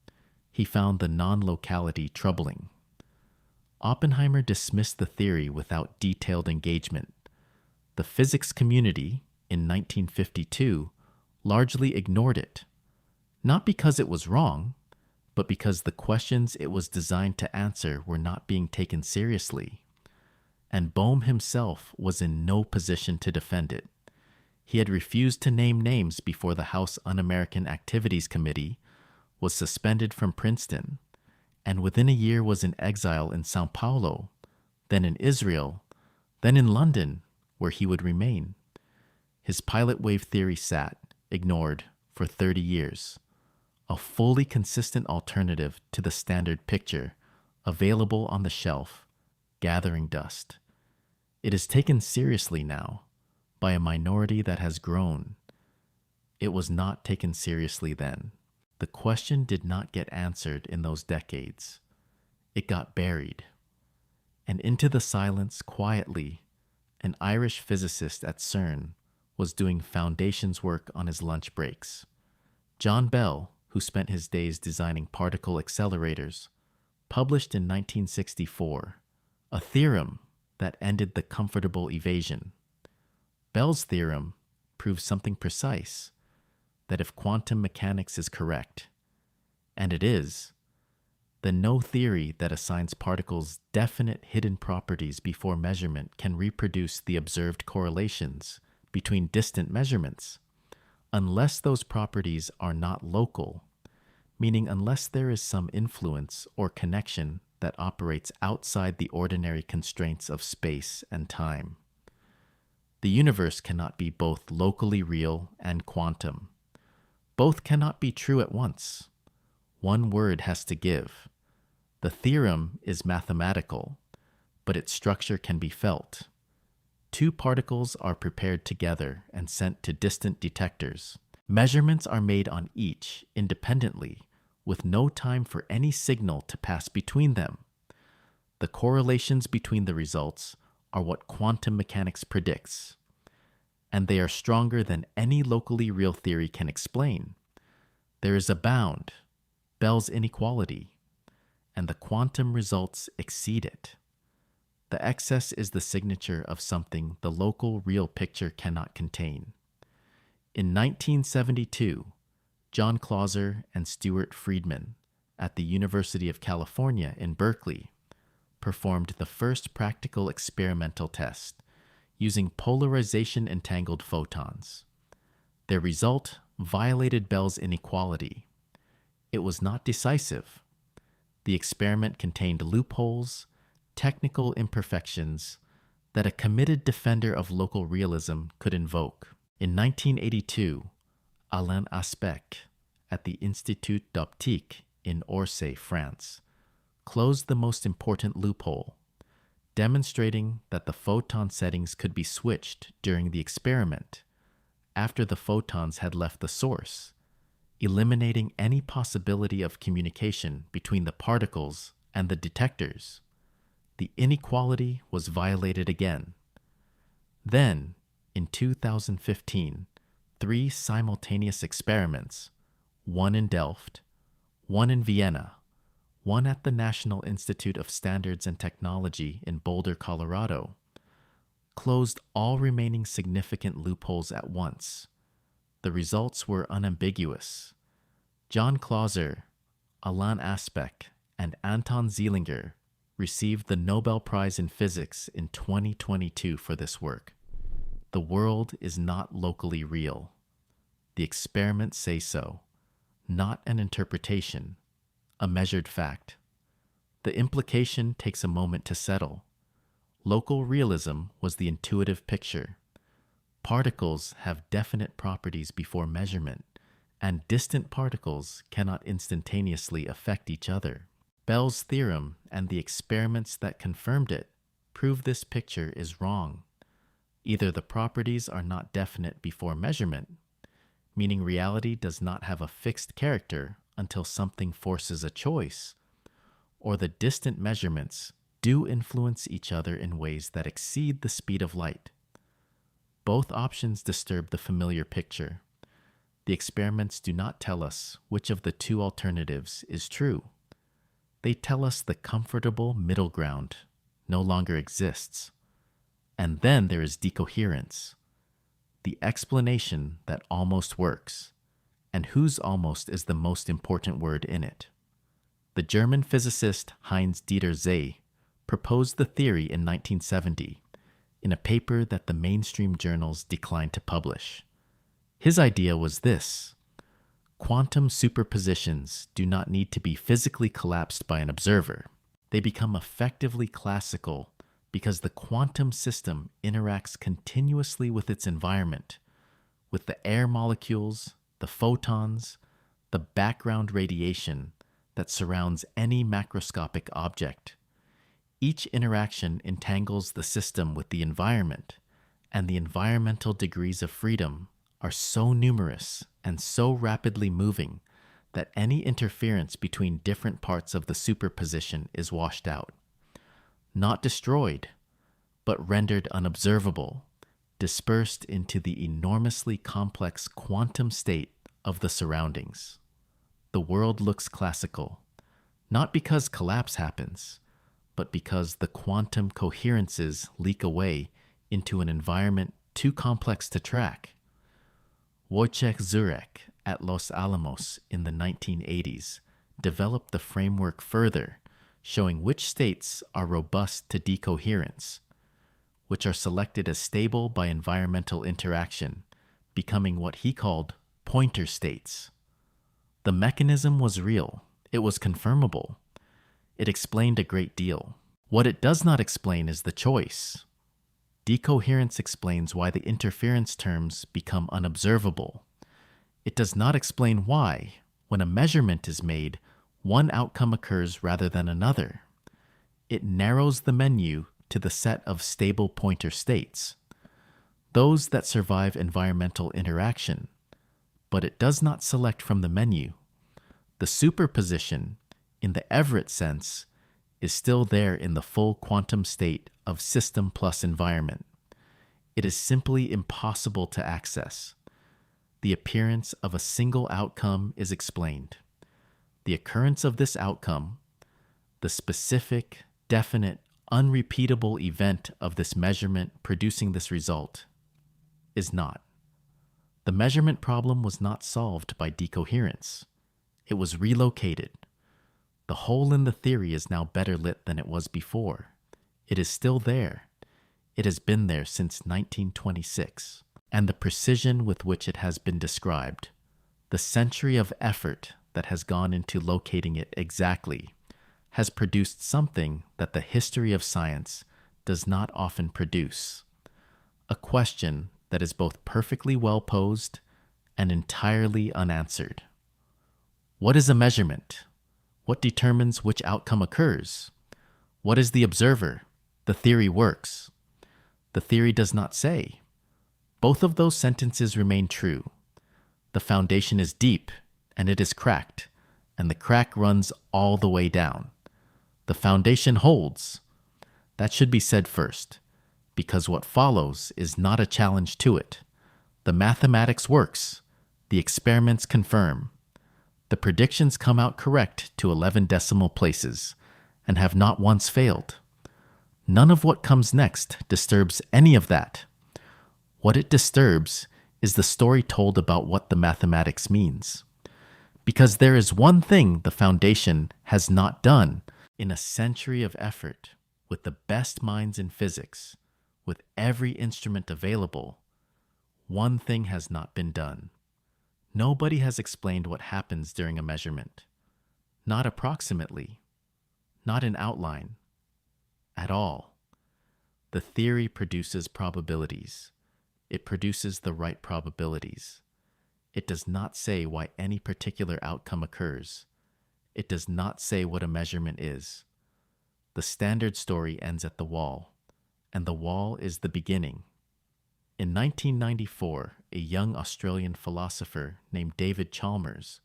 He found the non-locality troubling. Oppenheimer dismissed the theory without detailed engagement. The physics community, in 1952, largely ignored it, not because it was wrong, but because the questions it was designed to answer were not being taken seriously. And Bohm himself was in no position to defend it. He had refused to name names before the House Un-American Activities Committee, was suspended from Princeton, and within a year was in exile in Sao Paulo, then in Israel, then in London, where he would remain. His pilot wave theory sat, ignored, for 30 years, a fully consistent alternative to the standard picture, available on the shelf, gathering dust. It is taken seriously now, by a minority that has grown. It was not taken seriously then. The question did not get answered in those decades. It got buried. And into the silence, quietly, an Irish physicist at CERN was doing foundations work on his lunch breaks. John Bell, who spent his days designing particle accelerators, published in 1964 a theorem that ended the comfortable evasion. Bell's theorem proves something precise, that if quantum mechanics is correct, and it is, then no theory that assigns particles definite hidden properties before measurement can reproduce the observed correlations between distant measurements, unless those properties are not local, meaning unless there is some influence or connection that operates outside the ordinary constraints of space and time. The universe cannot be both locally real and quantum. Both cannot be true at once. One word has to give. The theorem is mathematical, but its structure can be felt. 2 particles are prepared together and sent to distant detectors. Measurements are made on each independently, with no time for any signal to pass between them. The correlations between the results are what quantum mechanics predicts, and they are stronger than any locally real theory can explain. There is a bound, Bell's inequality, and the quantum results exceed it. The excess is the signature of something the local real picture cannot contain. In 1972, John Clauser and Stuart Friedman at the University of California in Berkeley performed the first practical experimental test using polarization-entangled photons. Their result violated Bell's inequality. It was not decisive. The experiment contained loopholes, technical imperfections that a committed defender of local realism could invoke. In 1982, Alain Aspect at the Institut d'Optique in Orsay, France, closed the most important loophole, demonstrating that the photon settings could be switched during the experiment after the photons had left the source, eliminating any possibility of communication between the particles and the detectors. The inequality was violated again. Then, in 2015, 3 simultaneous experiments, one in Delft, one in Vienna, one at the National Institute of Standards and Technology in Boulder, Colorado, closed all remaining significant loopholes at once. The results were unambiguous. John Clauser, Alain Aspect, and Anton Zeilinger received the Nobel Prize in Physics in 2022 for this work. The world is not locally real. The experiments say so, not an interpretation, a measured fact. The implication takes a moment to settle. Local realism was the intuitive picture. Particles have definite properties before measurement, and distant particles cannot instantaneously affect each other. Bell's theorem and the experiments that confirmed it prove this picture is wrong. Either the properties are not definite before measurement, meaning reality does not have a fixed character until something forces a choice, or the distant measurements do influence each other in ways that exceed the speed of light. Both options disturb the familiar picture. The experiments do not tell us which of the two alternatives is true. They tell us the comfortable middle ground no longer exists. And then there is decoherence, the explanation that almost works, and whose almost is the most important word in it. The German physicist Heinz-Dieter Zeh proposed the theory in 1970 in a paper that the mainstream journals declined to publish. His idea was this: quantum superpositions do not need to be physically collapsed by an observer. They become effectively classical because the quantum system interacts continuously with its environment, with the air molecules, the photons, the background radiation that surrounds any macroscopic object. Each interaction entangles the system with the environment, and the environmental degrees of freedom are so numerous and so rapidly moving that any interference between different parts of the superposition is washed out. Not destroyed, but rendered unobservable, dispersed into the enormously complex quantum state of the surroundings. The world looks classical, not because collapse happens, but because the quantum coherences leak away into an environment too complex to track. Wojciech Zurek at Los Alamos in the 1980s developed the framework further, showing which states are robust to decoherence, which are selected as stable by environmental interaction, becoming what he called pointer states. The mechanism was real. It was confirmable. It explained a great deal. What it does not explain is the choice. Decoherence explains why the interference terms become unobservable. It does not explain why, when a measurement is made, one outcome occurs rather than another. It narrows the menu to the set of stable pointer states, those that survive environmental interaction, but it does not select from the menu. The superposition, in the Everett sense, is still there in the full quantum state of system plus environment. It is simply impossible to access. The appearance of a single outcome is explained. The occurrence of this outcome, the specific, definite, unrepeatable event of this measurement producing this result, is not. The measurement problem was not solved by decoherence. It was relocated. The The hole in the theory is now better lit than it was before. It is still there. It has been there since 1926. And the precision with which it has been described, the century of effort that has gone into locating it exactly, has produced something that the history of science does not often produce. A question that is both perfectly well posed and entirely unanswered. What is a measurement? What determines which outcome occurs? What is the observer? The theory works. The theory does not say. Both of those sentences remain true. The foundation is deep, and it is cracked, and the crack runs all the way down. The foundation holds. That should be said first, because what follows is not a challenge to it. The mathematics works. The experiments confirm. The predictions come out correct to 11 decimal places, and have not once failed. None of what comes next disturbs any of that. What it disturbs is the story told about what the mathematics means. Because there is one thing the foundation has not done in a century of effort, with the best minds in physics, with every instrument available. One thing has not been done. Nobody has explained what happens during a measurement. Not approximately. Not in outline. At all. The theory produces probabilities. It produces the right probabilities. It does not say why any particular outcome occurs. It does not say what a measurement is. The standard story ends at the wall, and the wall is the beginning. In 1994, a young Australian philosopher named David Chalmers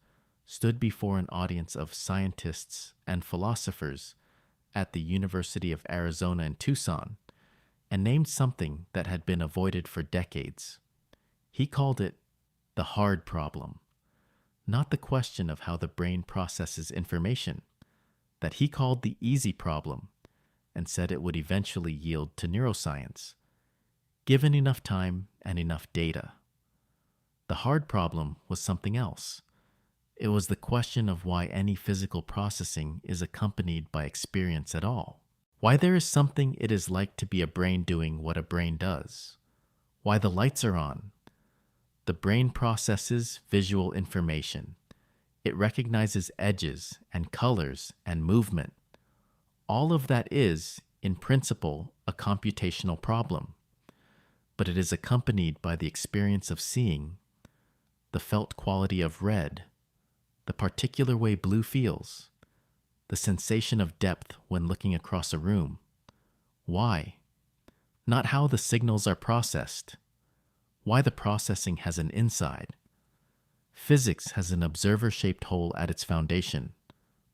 stood before an audience of scientists and philosophers at the University of Arizona in Tucson and named something that had been avoided for decades. He called it the hard problem, not the question of how the brain processes information, that he called the easy problem, and said it would eventually yield to neuroscience, given enough time and enough data. The hard problem was something else. It was the question of why any physical processing is accompanied by experience at all. Why there is something it is like to be a brain doing what a brain does. Why the lights are on. The brain processes visual information. It recognizes edges and colors and movement. All of that is, in principle, a computational problem. But it is accompanied by the experience of seeing, the felt quality of red, the particular way blue feels, the sensation of depth when looking across a room. Why? Not how the signals are processed. Why the processing has an inside. Physics has an observer-shaped hole at its foundation.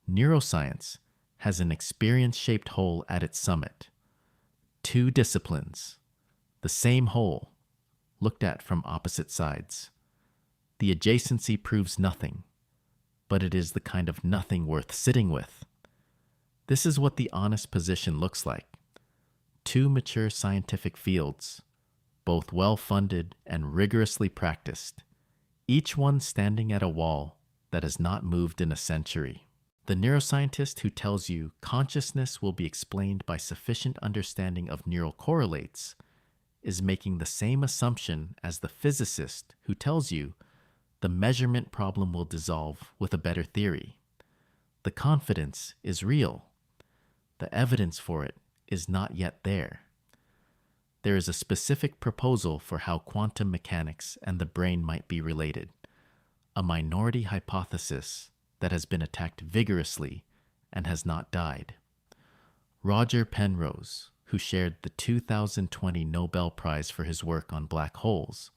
Neuroscience has an experience-shaped hole at its summit. Two disciplines, the same hole, looked at from opposite sides. The adjacency proves nothing, but it is the kind of nothing worth sitting with. This is what the honest position looks like. Two mature scientific fields, both well-funded and rigorously practiced, each one standing at a wall that has not moved in a century. The neuroscientist who tells you consciousness will be explained by sufficient understanding of neural correlates is making the same assumption as the physicist who tells you the measurement problem will dissolve with a better theory. The confidence is real. The evidence for it is not yet there. There is a specific proposal for how quantum mechanics and the brain might be related, a minority hypothesis that has been attacked vigorously and has not died. Roger Penrose, who shared the 2020 Nobel Prize for his work on black holes,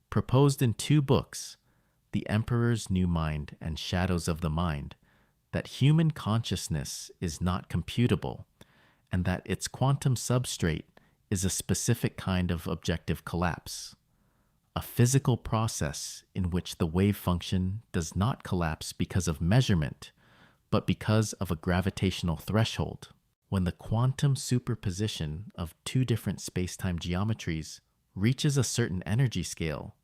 proposed in 2 books, The Emperor's New Mind and Shadows of the Mind, that human consciousness is not computable and that its quantum substrate is a specific kind of objective collapse, a physical process in which the wave function does not collapse because of measurement, but because of a gravitational threshold. When the quantum superposition of 2 different spacetime geometries reaches a certain energy scale,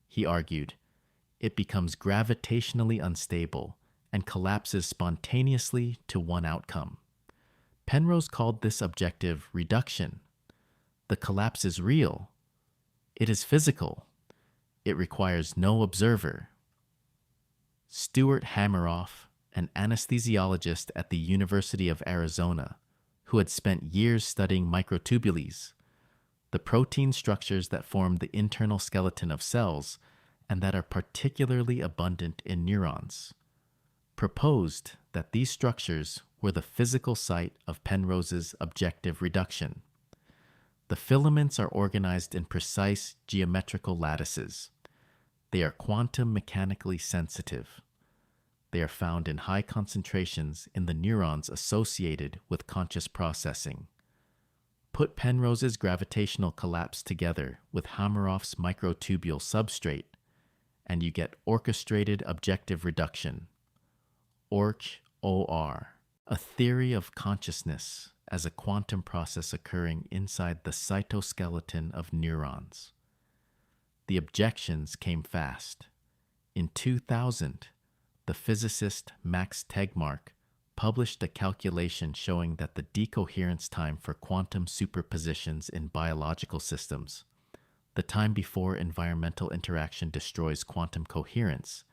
he argued, it becomes gravitationally unstable and collapses spontaneously to one outcome. Penrose called this objective reduction. The collapse is real. It is physical. It requires no observer. Stuart Hameroff, an anesthesiologist at the University of Arizona, who had spent years studying microtubules, the protein structures that form the internal skeleton of cells and that are particularly abundant in neurons, proposed that these structures were the physical site of Penrose's objective reduction. The filaments are organized in precise geometrical lattices. They are quantum mechanically sensitive. They are found in high concentrations in the neurons associated with conscious processing. Put Penrose's gravitational collapse together with Hameroff's microtubule substrate, and you get orchestrated objective reduction, OR, a theory of consciousness as a quantum process occurring inside the cytoskeleton of neurons. The objections came fast. In 2000, the physicist Max Tegmark published a calculation showing that the decoherence time for quantum superpositions in biological systems, the time before environmental interaction destroys quantum coherence,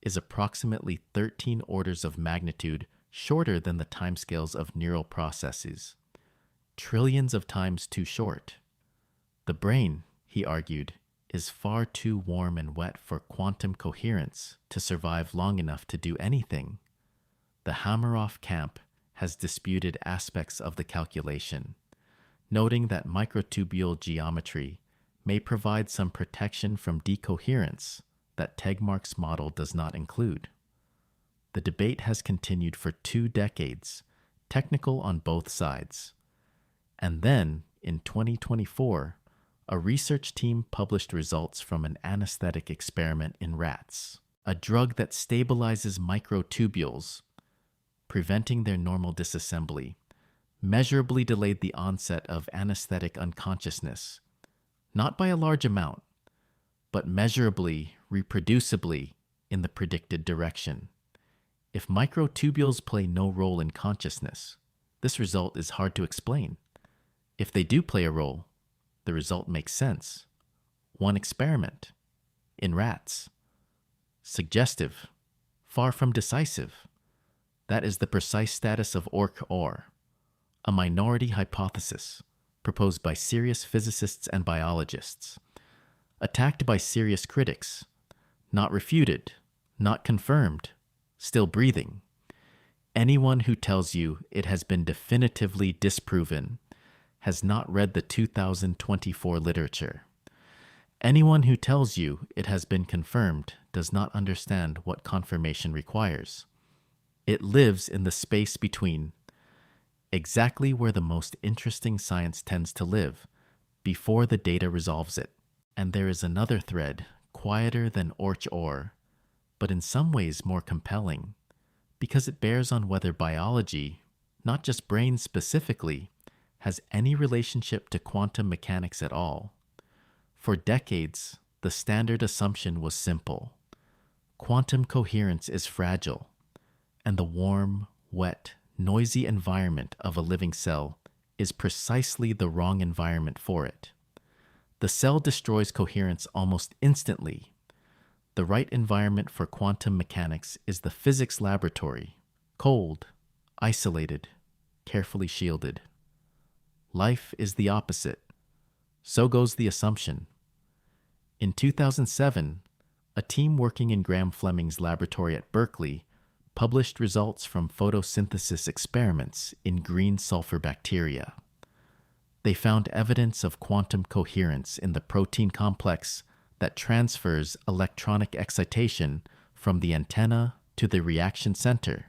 is approximately 13 orders of magnitude shorter than the timescales of neural processes, trillions of times too short. The brain, he argued, is far too warm and wet for quantum coherence to survive long enough to do anything. The Hameroff camp has disputed aspects of the calculation, noting that microtubule geometry may provide some protection from decoherence that Tegmark's model does not include. The debate has continued for 2 decades, technical on both sides. And then, in 2024, a research team published results from an anesthetic experiment in rats, a drug that stabilizes microtubules, preventing their normal disassembly, measurably delayed the onset of anesthetic unconsciousness, not by a large amount, but measurably, reproducibly in the predicted direction. If microtubules play no role in consciousness, this result is hard to explain. If they do play a role, the result makes sense. One experiment. In rats. Suggestive. Far from decisive. That is the precise status of OR, a minority hypothesis proposed by serious physicists and biologists, attacked by serious critics, not refuted, not confirmed, still breathing. Anyone who tells you it has been definitively disproven has not read the 2024 literature. Anyone who tells you it has been confirmed does not understand what confirmation requires. It lives in the space between, exactly where the most interesting science tends to live, before the data resolves it. And there is another thread, quieter than OR, but in some ways more compelling, because it bears on whether biology, not just brains specifically, has any relationship to quantum mechanics at all. For decades, the standard assumption was simple. Quantum coherence is fragile, and the warm, wet, noisy environment of a living cell is precisely the wrong environment for it. The cell destroys coherence almost instantly. The right environment for quantum mechanics is the physics laboratory, cold, isolated, carefully shielded. Life is the opposite. So goes the assumption. In 2007, a team working in Graham Fleming's laboratory at Berkeley published results from photosynthesis experiments in green sulfur bacteria. They found evidence of quantum coherence in the protein complex that transfers electronic excitation from the antenna to the reaction center,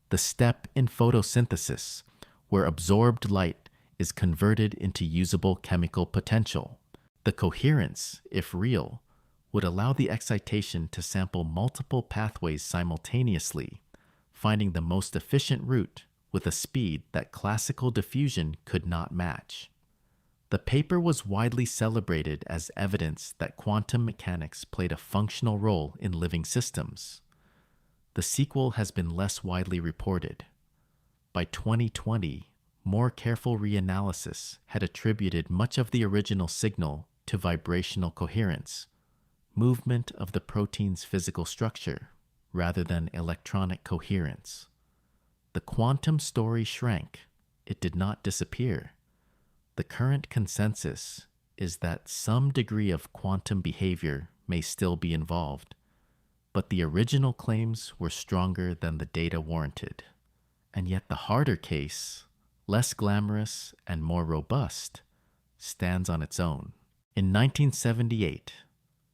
the step in photosynthesis where absorbed light is converted into usable chemical potential. The coherence, if real, would allow the excitation to sample multiple pathways simultaneously, finding the most efficient route with a speed that classical diffusion could not match. The paper was widely celebrated as evidence that quantum mechanics played a functional role in living systems. The sequel has been less widely reported. By 2020, more careful reanalysis had attributed much of the original signal to vibrational coherence, movement of the protein's physical structure, rather than electronic coherence. The quantum story shrank. It did not disappear. The current consensus is that some degree of quantum behavior may still be involved, but the original claims were stronger than the data warranted. And yet the harder case, less glamorous and more robust, stands on its own. In 1978,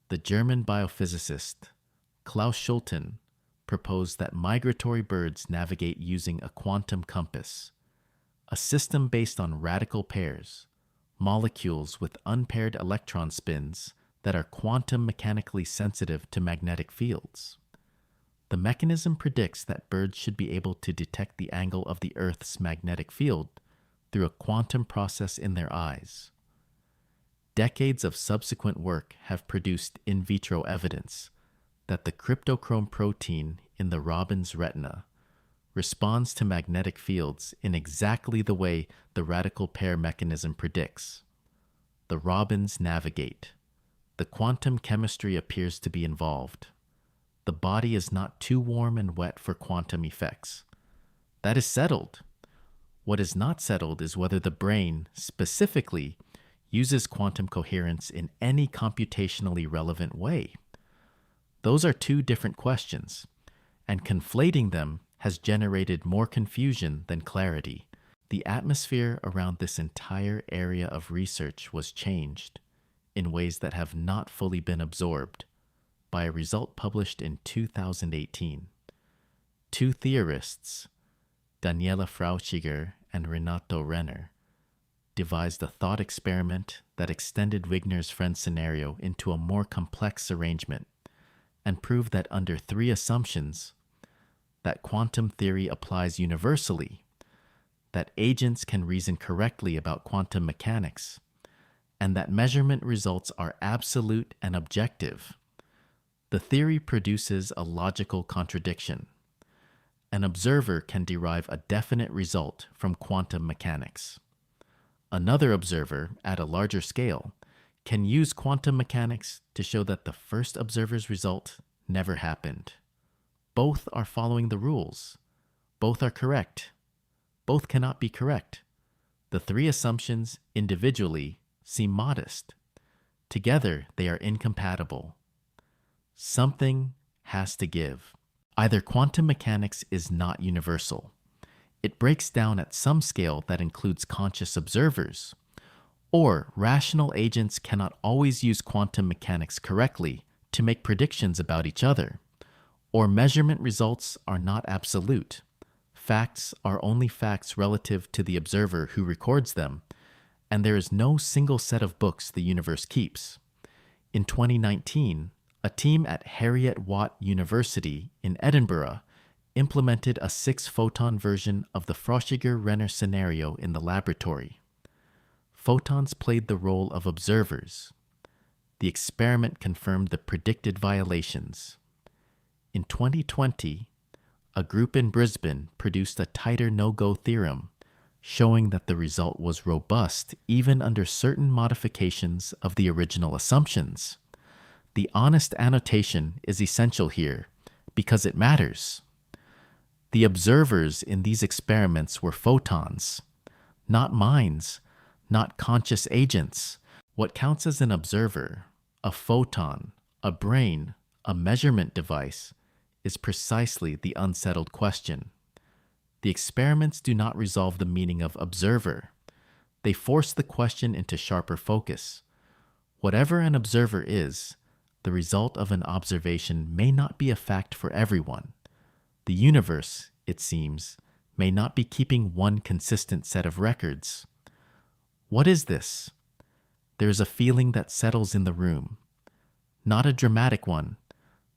the German biophysicist Klaus Schulten proposed that migratory birds navigate using a quantum compass, a system based on radical pairs, molecules with unpaired electron spins that are quantum mechanically sensitive to magnetic fields. The mechanism predicts that birds should be able to detect the angle of the Earth's magnetic field through a quantum process in their eyes. Decades of subsequent work have produced in vitro evidence that the cryptochrome protein in the robin's retina responds to magnetic fields in exactly the way the radical pair mechanism predicts. The robins navigate. The quantum chemistry appears to be involved. The body is not too warm and wet for quantum effects. That is settled. What is not settled is whether the brain, specifically, uses quantum coherence in any computationally relevant way. Those are two different questions, and conflating them has generated more confusion than clarity. The atmosphere around this entire area of research was changed in ways that have not fully been absorbed by a result published in 2018. Two theorists, Daniela Frauschiger and Renato Renner, devised a thought experiment that extended Wigner's friend scenario into a more complex arrangement and proved that under three assumptions, that quantum theory applies universally, that agents can reason correctly about quantum mechanics, and that measurement results are absolute and objective. The theory produces a logical contradiction. An observer can derive a definite result from quantum mechanics. Another observer, at a larger scale, can use quantum mechanics to show that the first observer's result never happened. Both are following the rules. Both are correct. Both cannot be correct. The three assumptions individually seem modest. Together, they are incompatible. Something has to give. Either quantum mechanics is not universal. It breaks down at some scale that includes conscious observers. Or rational agents cannot always use quantum mechanics correctly to make predictions about each other. Or measurement results are not absolute. Facts are only facts relative to the observer who records them, and there is no single set of books the universe keeps. In 2019, a team at Heriot-Watt University in Edinburgh implemented a 6-photon version of the Frauschiger-Renner scenario in the laboratory. Photons played the role of observers. The experiment confirmed the predicted violations. In 2020, a group in Brisbane produced a tighter no-go theorem, showing that the result was robust even under certain modifications of the original assumptions. The honest annotation is essential here because it matters. The observers in these experiments were photons, not minds, not conscious agents. What counts as an observer, a photon, a brain, a measurement device, is precisely the unsettled question. The experiments do not resolve the meaning of observer. They force the question into sharper focus. Whatever an observer is, the result of an observation may not be a fact for everyone. The universe, it seems, may not be keeping one consistent set of records. What is this? There is a feeling that settles in the room. Not a dramatic one,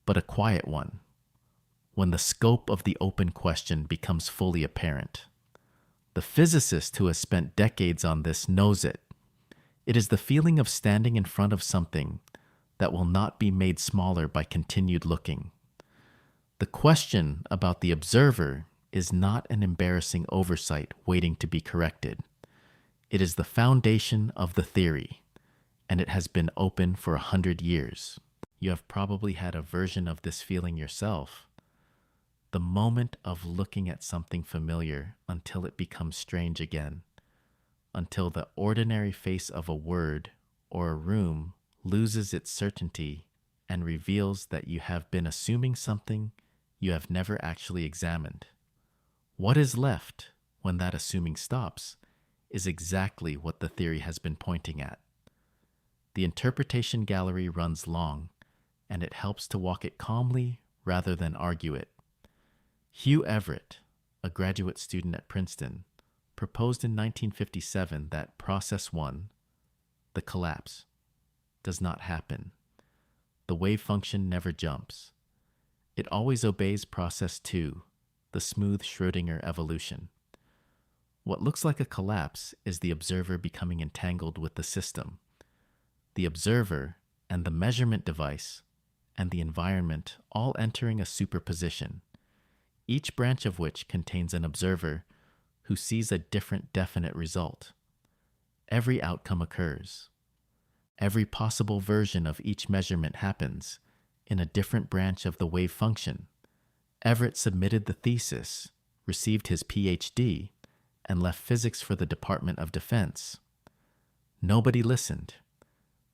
but a quiet one, when the scope of the open question becomes fully apparent. The physicist who has spent decades on this knows it. It is the feeling of standing in front of something that will not be made smaller by continued looking. The question about the observer is not an embarrassing oversight waiting to be corrected. It is the foundation of the theory, and it has been open for 100 years. You have probably had a version of this feeling yourself. The moment of looking at something familiar until it becomes strange again, until the ordinary face of a word or a room loses its certainty and reveals that you have been assuming something you have never actually examined. What is left when that assuming stops is exactly what the theory has been pointing at. The interpretation gallery runs long, and it helps to walk it calmly rather than argue it. Hugh Everett, a graduate student at Princeton, proposed in 1957 that process 1, the collapse, does not happen. The wave function never jumps. It always obeys process 2, the smooth Schrödinger evolution. What looks like a collapse is the observer becoming entangled with the system. The observer and the measurement device and the environment all entering a superposition, each branch of which contains an observer who sees a different definite result. Every outcome occurs. Every possible version of each measurement happens in a different branch of the wave function. Everett submitted the thesis, received his PhD, and left physics for the Department of Defense. Nobody listened.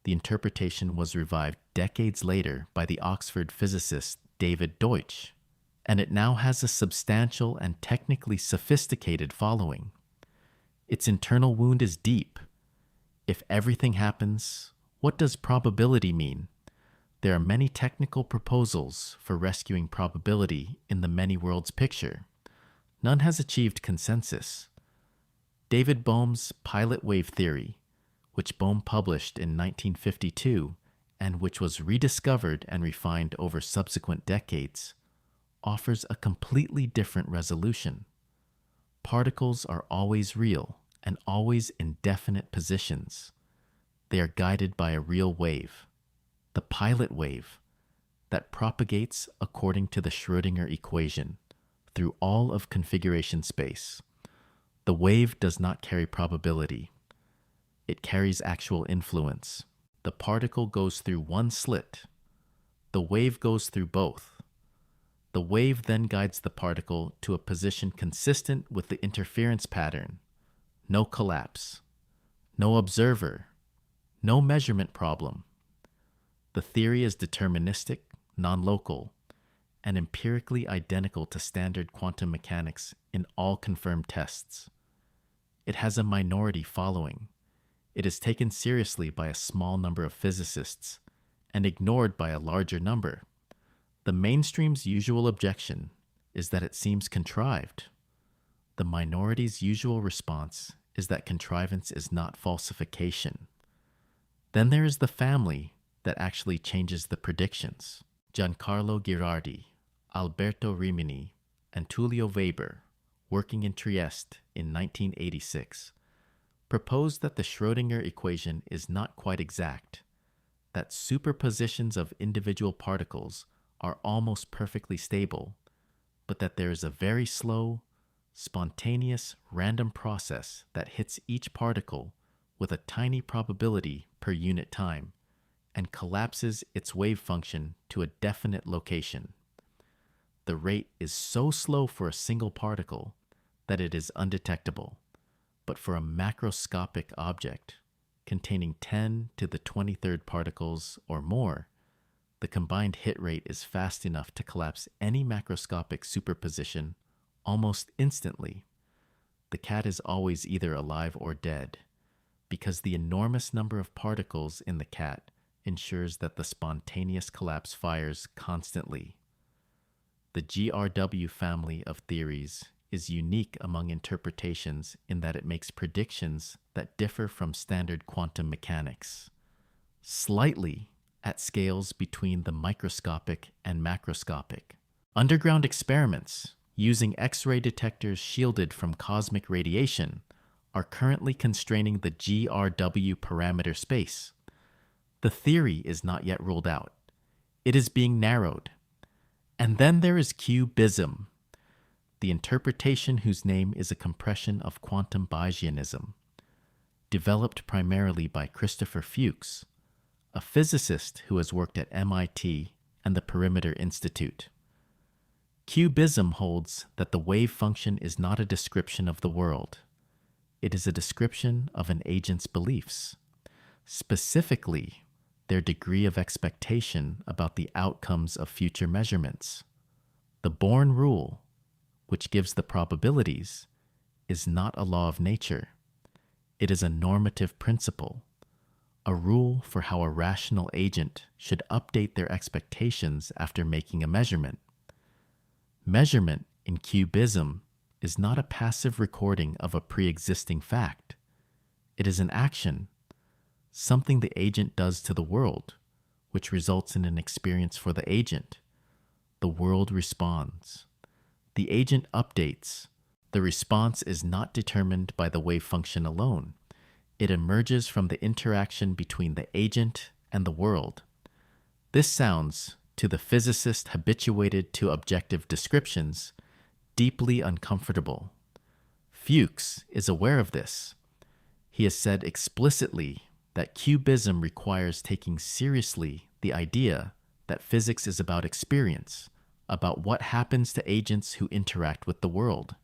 The interpretation was revived decades later by the Oxford physicist David Deutsch, and it now has a substantial and technically sophisticated following. Its internal wound is deep. If everything happens, what does probability mean? There are many technical proposals for rescuing probability in the many worlds picture. None has achieved consensus. David Bohm's pilot wave theory, which Bohm published in 1952 and which was rediscovered and refined over subsequent decades, offers a completely different resolution. Particles are always real and always in definite positions. They are guided by a real wave, the pilot wave, that propagates according to the Schrödinger equation through all of configuration space. The wave does not carry probability. It carries actual influence. The particle goes through one slit. The wave goes through both. The wave then guides the particle to a position consistent with the interference pattern. No collapse. No observer. No measurement problem. The theory is deterministic, non-local, and empirically identical to standard quantum mechanics in all confirmed tests. It has a minority following. It is taken seriously by a small number of physicists and ignored by a larger number. The mainstream's usual objection is that it seems contrived. The minority's usual response is that contrivance is not falsification. Then there is the family that actually changes the predictions. Giancarlo Ghirardi, Alberto Rimini, and Tullio Weber, working in Trieste in 1986, proposed that the Schrödinger equation is not quite exact, that superpositions of individual particles are almost perfectly stable, but that there is a very slow, spontaneous, random process that hits each particle with a tiny probability per unit time and collapses its wave function to a definite location. The rate is so slow for a single particle that it is undetectable, but for a macroscopic object containing 10 to the 23rd particles or more, the combined hit rate is fast enough to collapse any macroscopic superposition almost instantly. The cat is always either alive or dead, because the enormous number of particles in the cat ensures that the spontaneous collapse fires constantly. The GRW family of theories is unique among interpretations in that it makes predictions that differ from standard quantum mechanics, slightly at scales between the microscopic and macroscopic. Underground experiments using X-ray detectors shielded from cosmic radiation are currently constraining the GRW parameter space. The theory is not yet ruled out. It is being narrowed. And then there is cubism, the interpretation whose name is a compression of quantum Bayesianism, developed primarily by Christopher Fuchs, a physicist who has worked at MIT and the Perimeter Institute. Cubism holds that the wave function is not a description of the world. It is a description of an agent's beliefs, specifically their degree of expectation about the outcomes of future measurements. The Born rule, which gives the probabilities, is not a law of nature. It is a normative principle, a rule for how a rational agent should update their expectations after making a measurement. Measurement in cubism is not a passive recording of a pre-existing fact. It is an action, something the agent does to the world, which results in an experience for the agent. The world responds. The agent updates. The response is not determined by the wave function alone. It emerges from the interaction between the agent and the world. This sounds, to the physicist habituated to objective descriptions, deeply uncomfortable. Fuchs is aware of this. He has said explicitly that cubism requires taking seriously the idea that physics is about experience, about what happens to agents who interact with the world,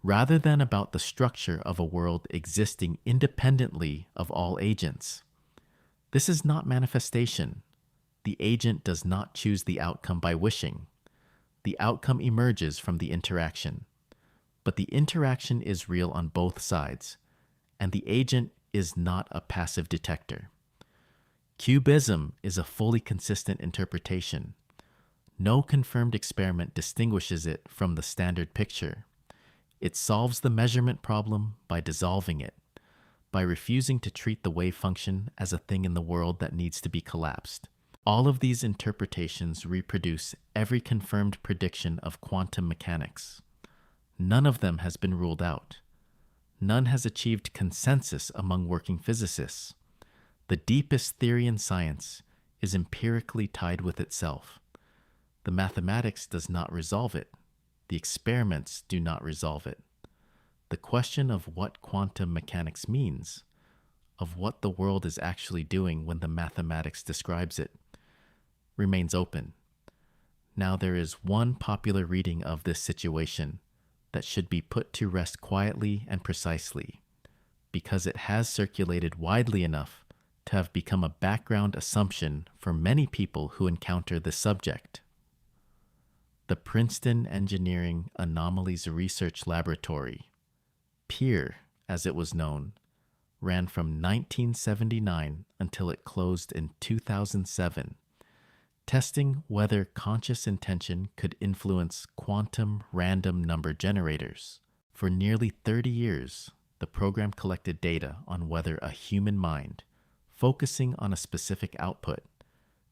rather than about the structure of a world existing independently of all agents. This is not manifestation. The agent does not choose the outcome by wishing. The outcome emerges from the interaction. But the interaction is real on both sides, and the agent is not a passive detector. Cubism is a fully consistent interpretation. No confirmed experiment distinguishes it from the standard picture. It solves the measurement problem by dissolving it, by refusing to treat the wave function as a thing in the world that needs to be collapsed. All of these interpretations reproduce every confirmed prediction of quantum mechanics. None of them has been ruled out. None has achieved consensus among working physicists. The deepest theory in science is empirically tied with itself. The mathematics does not resolve it. The experiments do not resolve it. The question of what quantum mechanics means, of what the world is actually doing when the mathematics describes it, remains open. Now there is one popular reading of this situation that should be put to rest quietly and precisely, because it has circulated widely enough to have become a background assumption for many people who encounter this subject. The Princeton Engineering Anomalies Research Laboratory, PEER as it was known, ran from 1979 until it closed in 2007, testing whether conscious intention could influence quantum random number generators. For nearly 30 years, the program collected data on whether a human mind, focusing on a specific output,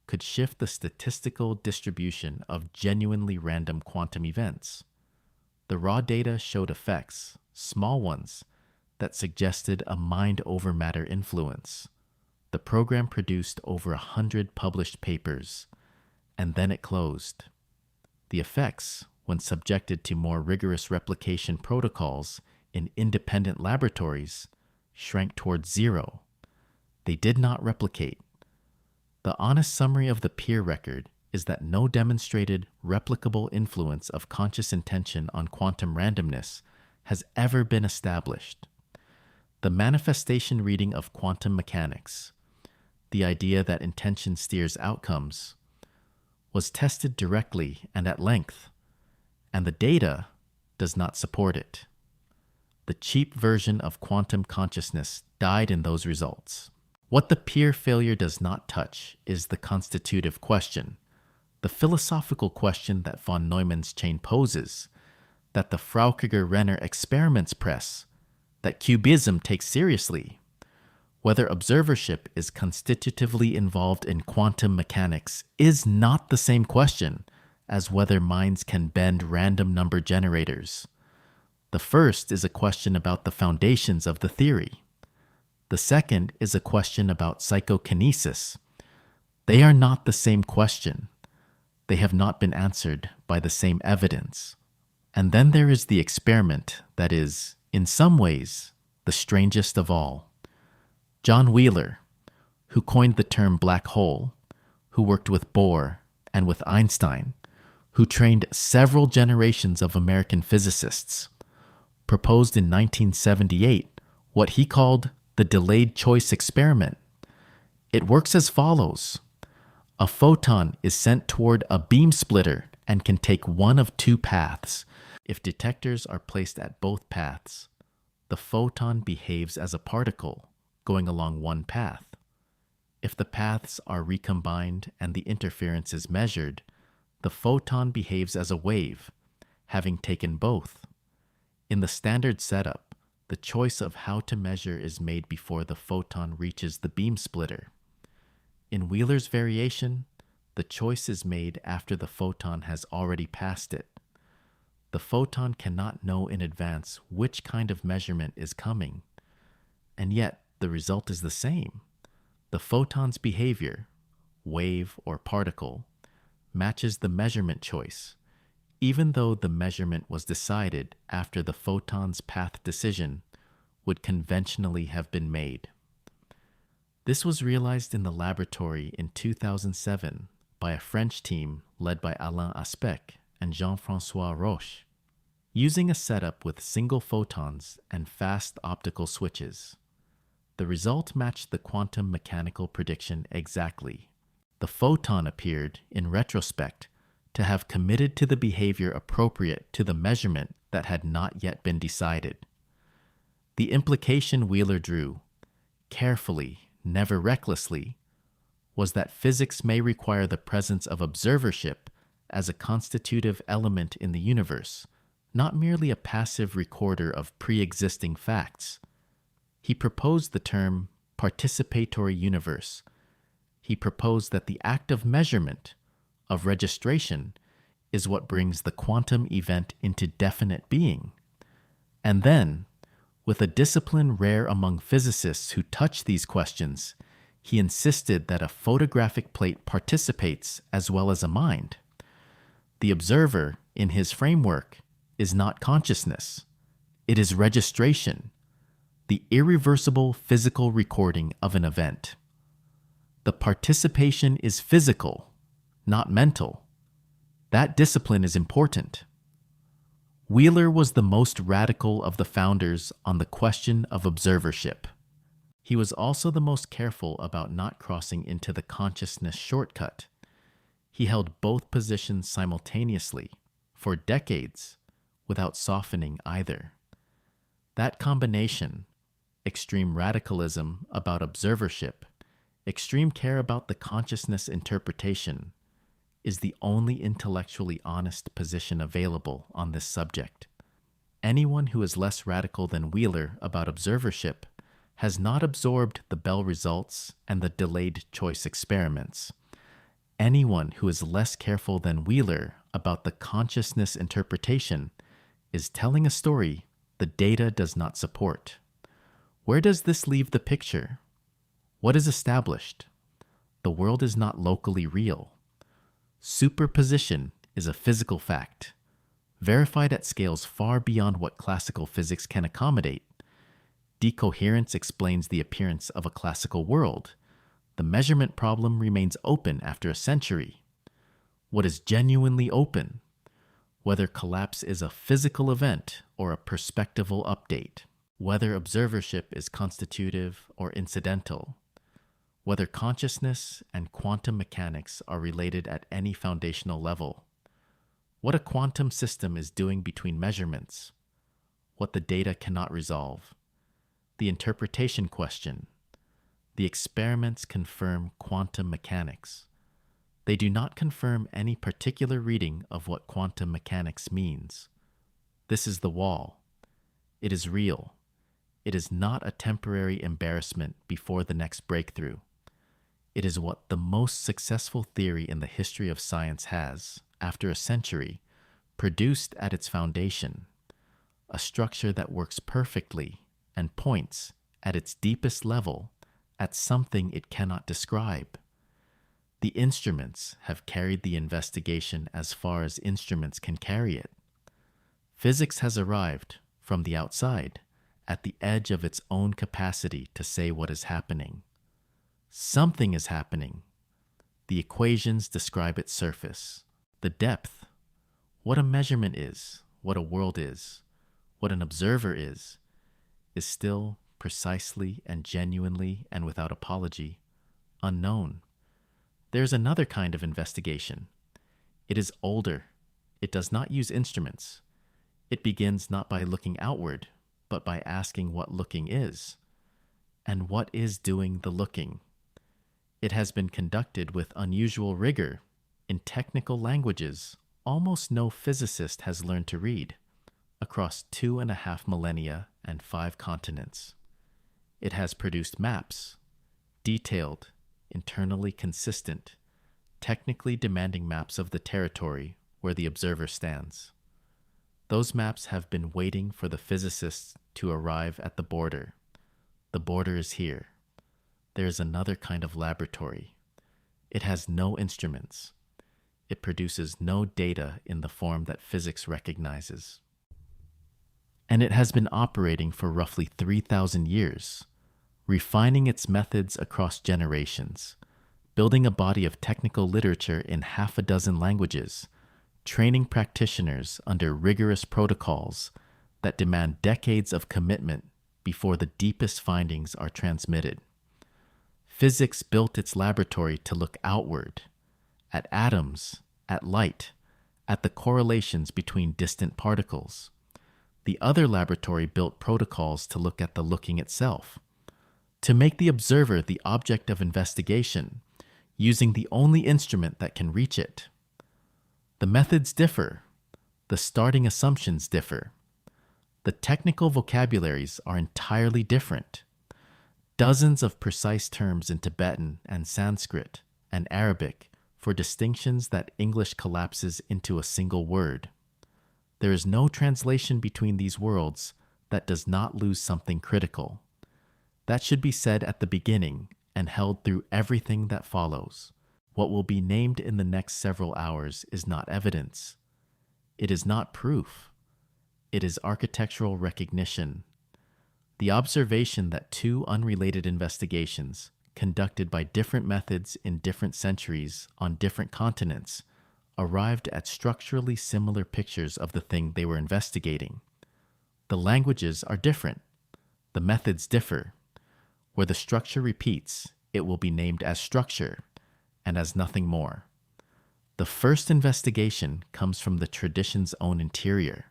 could shift the statistical distribution of genuinely random quantum events. The raw data showed effects, small ones, that suggested a mind-over-matter influence. The program produced over 100 published papers, and then it closed. The effects, when subjected to more rigorous replication protocols in independent laboratories, shrank towards zero. They did not replicate. The honest summary of the PEER record is that no demonstrated replicable influence of conscious intention on quantum randomness has ever been established. The manifestation reading of quantum mechanics, the idea that intention steers outcomes, was tested directly and at length, and the data does not support it. The cheap version of quantum consciousness died in those results. What the PEER failure does not touch is the constitutive question, the philosophical question that von Neumann's chain poses, that the Fraukiger-Renner experiments press, that cubism takes seriously. Whether observership is constitutively involved in quantum mechanics is not the same question as whether minds can bend random number generators. The first is a question about the foundations of the theory. The second is a question about psychokinesis. They are not the same question. they have not been answered by the same evidence. And then there is the experiment that is, in some ways, the strangest of all. John Wheeler, who coined the term black hole, who worked with Bohr and with Einstein, who trained several generations of American physicists, proposed in 1978 what he called the delayed choice experiment. It works as follows. A photon is sent toward a beam splitter and can take one of two paths. If detectors are placed at both paths, the photon behaves as a particle going along one path. If the paths are recombined and the interference is measured, the photon behaves as a wave, having taken both. In the standard setup, the choice of how to measure is made before the photon reaches the beam splitter. In Wheeler's variation, the choice is made after the photon has already passed it. The photon cannot know in advance which kind of measurement is coming, and yet the result is the same. The photon's behavior, wave or particle, matches the measurement choice, even though the measurement was decided after the photon's path decision would conventionally have been made. This was realized in the laboratory in 2007 by a French team led by Alain Aspect and Jean-François Roche, using a setup with single photons and fast optical switches. The result matched the quantum mechanical prediction exactly. The photon appeared, in retrospect, to have committed to the behavior appropriate to the measurement that had not yet been decided. The implication Wheeler drew, carefully, never recklessly, was that physics may require the presence of observership as a constitutive element in the universe, not merely a passive recorder of pre-existing facts. He proposed the term participatory universe. He proposed that the act of measurement, of registration, is what brings the quantum event into definite being. And then, with a discipline rare among physicists who touch these questions, he insisted that a photographic plate participates as well as a mind. The observer, in his framework, is not consciousness. It is registration, the irreversible physical recording of an event. The participation is physical, not mental. That discipline is important. Wheeler was the most radical of the founders on the question of observership. He was also the most careful about not crossing into the consciousness shortcut. He held both positions simultaneously, for decades, without softening either. That combination, extreme radicalism about observership, extreme care about the consciousness interpretation, is the only intellectually honest position available on this subject. Anyone who is less radical than Wheeler about observership has not absorbed the Bell results and the delayed choice experiments. Anyone who is less careful than Wheeler about the consciousness interpretation is telling a story the data does not support. Where does this leave the picture? What is established? The world is not locally real. Superposition is a physical fact, verified at scales far beyond what classical physics can accommodate. Decoherence explains the appearance of a classical world. The measurement problem remains open after a century. What is genuinely open? Whether collapse is a physical event or a perspectival update. Whether observership is constitutive or incidental. Whether consciousness and quantum mechanics are related at any foundational level. What a quantum system is doing between measurements. What the data cannot resolve. The interpretation question. The experiments confirm quantum mechanics. They do not confirm any particular reading of what quantum mechanics means. This is the wall. It is real. It is not a temporary embarrassment before the next breakthrough. It is what the most successful theory in the history of science has, after a century, produced at its foundation, a structure that works perfectly and points, at its deepest level, at something it cannot describe. The instruments have carried the investigation as far as instruments can carry it. Physics has arrived, from the outside, at the edge of its own capacity to say what is happening. Something is happening. The equations describe its surface. The depth, what a measurement is, what a world is, what an observer is still, precisely and genuinely and without apology, unknown. There is another kind of investigation. It is older. It does not use instruments. It begins not by looking outward, but by asking what looking is, and what is doing the looking. It has been conducted with unusual rigor, in technical languages almost no physicist has learned to read, across 2.5 millennia and 5 continents. It has produced maps, detailed, internally consistent, technically demanding maps of the territory where the observer stands. Those maps have been waiting for the physicists to arrive at the border. The border is here. There is another kind of laboratory. It has no instruments. It produces no data in the form that physics recognizes. And it has been operating for roughly 3,000 years, refining its methods across generations, building a body of technical literature in 6 languages, training practitioners under rigorous protocols that demand decades of commitment before the deepest findings are transmitted. Physics built its laboratory to look outward, at atoms, at light, at the correlations between distant particles. The other laboratory built protocols to look at the looking itself, to make the observer the object of investigation, using the only instrument that can reach it. The methods differ. The starting assumptions differ. The technical vocabularies are entirely different. Dozens of precise terms in Tibetan and Sanskrit and Arabic for distinctions that English collapses into a single word. There is no translation between these worlds that does not lose something critical. That should be said at the beginning and held through everything that follows. What will be named in the next several hours is not evidence. It is not proof. It is architectural recognition. The observation that 2 unrelated investigations, conducted by different methods in different centuries on different continents, arrived at structurally similar pictures of the thing they were investigating. The languages are different. The methods differ. Where the structure repeats, it will be named as structure, and as nothing more. The first investigation comes from the tradition's own interior,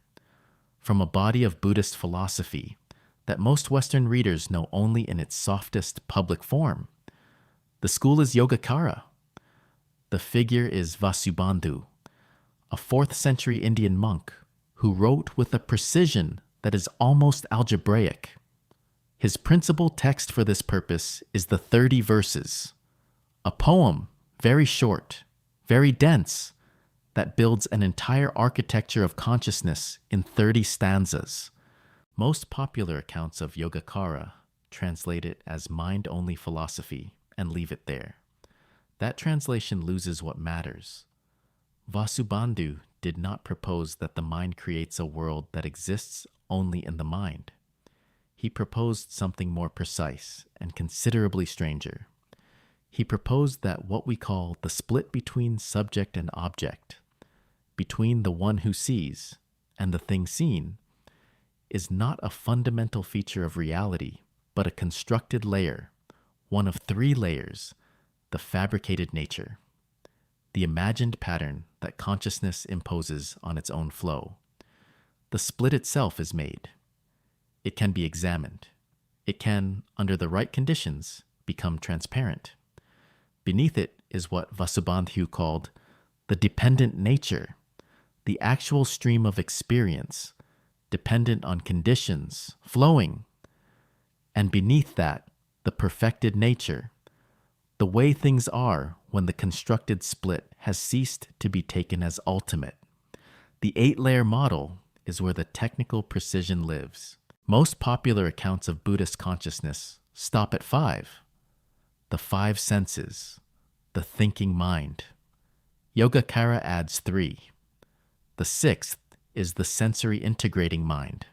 from a body of Buddhist philosophy that most Western readers know only in its softest public form. The school is Yogacara. The figure is Vasubandhu, a 4th century Indian monk who wrote with a precision that is almost algebraic. His principal text for this purpose is the 30 verses, a poem very short, very dense, that builds an entire architecture of consciousness in 30 stanzas. Most popular accounts of Yogacara translate it as mind-only philosophy and leave it there. That translation loses what matters. Vasubandhu did not propose that the mind creates a world that exists only in the mind. He proposed something more precise and considerably stranger. He proposed that what we call the split between subject and object, between the one who sees and the thing seen, is not a fundamental feature of reality, but a constructed layer, one of 3 layers, the fabricated nature, the imagined pattern that consciousness imposes on its own flow. The split itself is made. It can be examined. It can, under the right conditions, become transparent. Beneath it is what Vasubandhu called the dependent nature, the actual stream of experience, dependent on conditions, flowing. And beneath that, the perfected nature, the way things are when the constructed split has ceased to be taken as ultimate. The 8-layer model is where the technical precision lives. Most popular accounts of Buddhist consciousness stop at 5. The 5 senses, the the thinking mind. Yogacara adds 3. The 6th is the sensory integrating mind.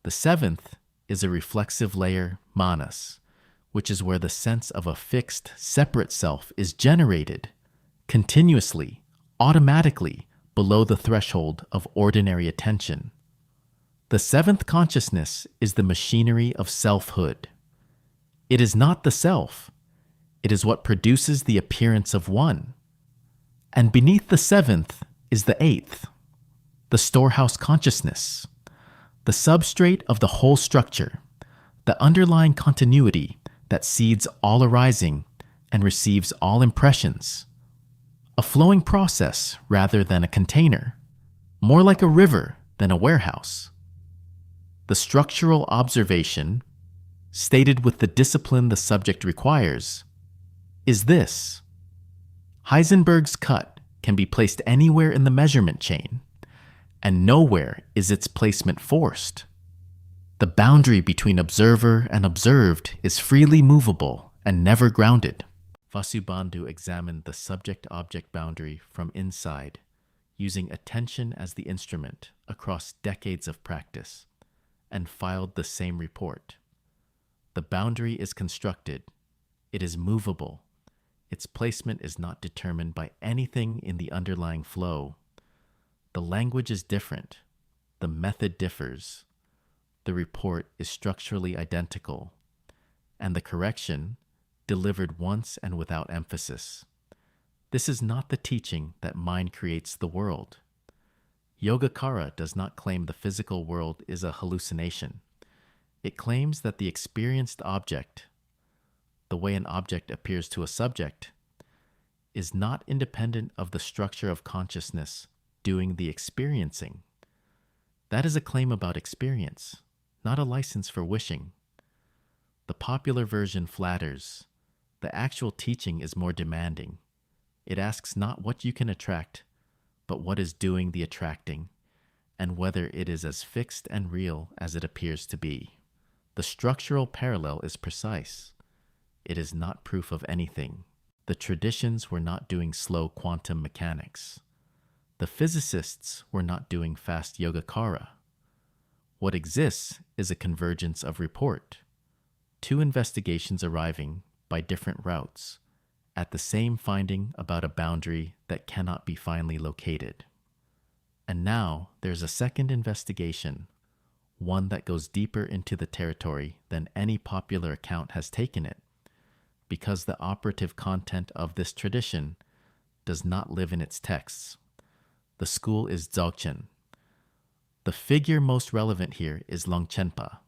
The 7th is a reflexive layer, manas, which is where the sense of a fixed, separate self is generated continuously, automatically, below the threshold of ordinary attention. The 7th consciousness is the machinery of selfhood. It is not the self. It is what produces the appearance of one. And beneath the 7th is the 8th, the storehouse consciousness, the substrate of the whole structure, the underlying continuity that seeds all arising and receives all impressions. A flowing process rather than a container, more like a river than a warehouse. The structural observation, stated with the discipline the subject requires, is this. Heisenberg's cut can be placed anywhere in the measurement chain, and nowhere is its placement forced. The boundary between observer and observed is freely movable and never grounded. Vasubandhu examined the subject-object boundary from inside, using attention as the instrument across decades of practice, and filed the same report. The boundary is constructed. It is movable. Its placement is not determined by anything in the underlying flow. The language is different. The method differs. The report is structurally identical, and the correction delivered once and without emphasis. This is not the teaching that mind creates the world. Yogacara does not claim the physical world is a hallucination. It claims that the experienced object, the way an object appears to a subject, is not independent of the structure of consciousness doing the experiencing. That is a claim about experience, not a license for wishing. The popular version flatters. The actual teaching is more demanding. It asks not what you can attract, but what is doing the attracting, and whether it is as fixed and real as it appears to be. The structural parallel is precise. It is not proof of anything. The traditions were not doing slow quantum mechanics. The physicists were not doing fast Yogacara. What exists is a convergence of report. 2 investigations arriving by different routes at the same finding about a boundary that cannot be finally located. And now there's a second investigation, one that goes deeper into the territory than any popular account has taken it, because the operative content of this tradition does not live in its texts. The school is Dzogchen. The figure most relevant here is Longchenpa,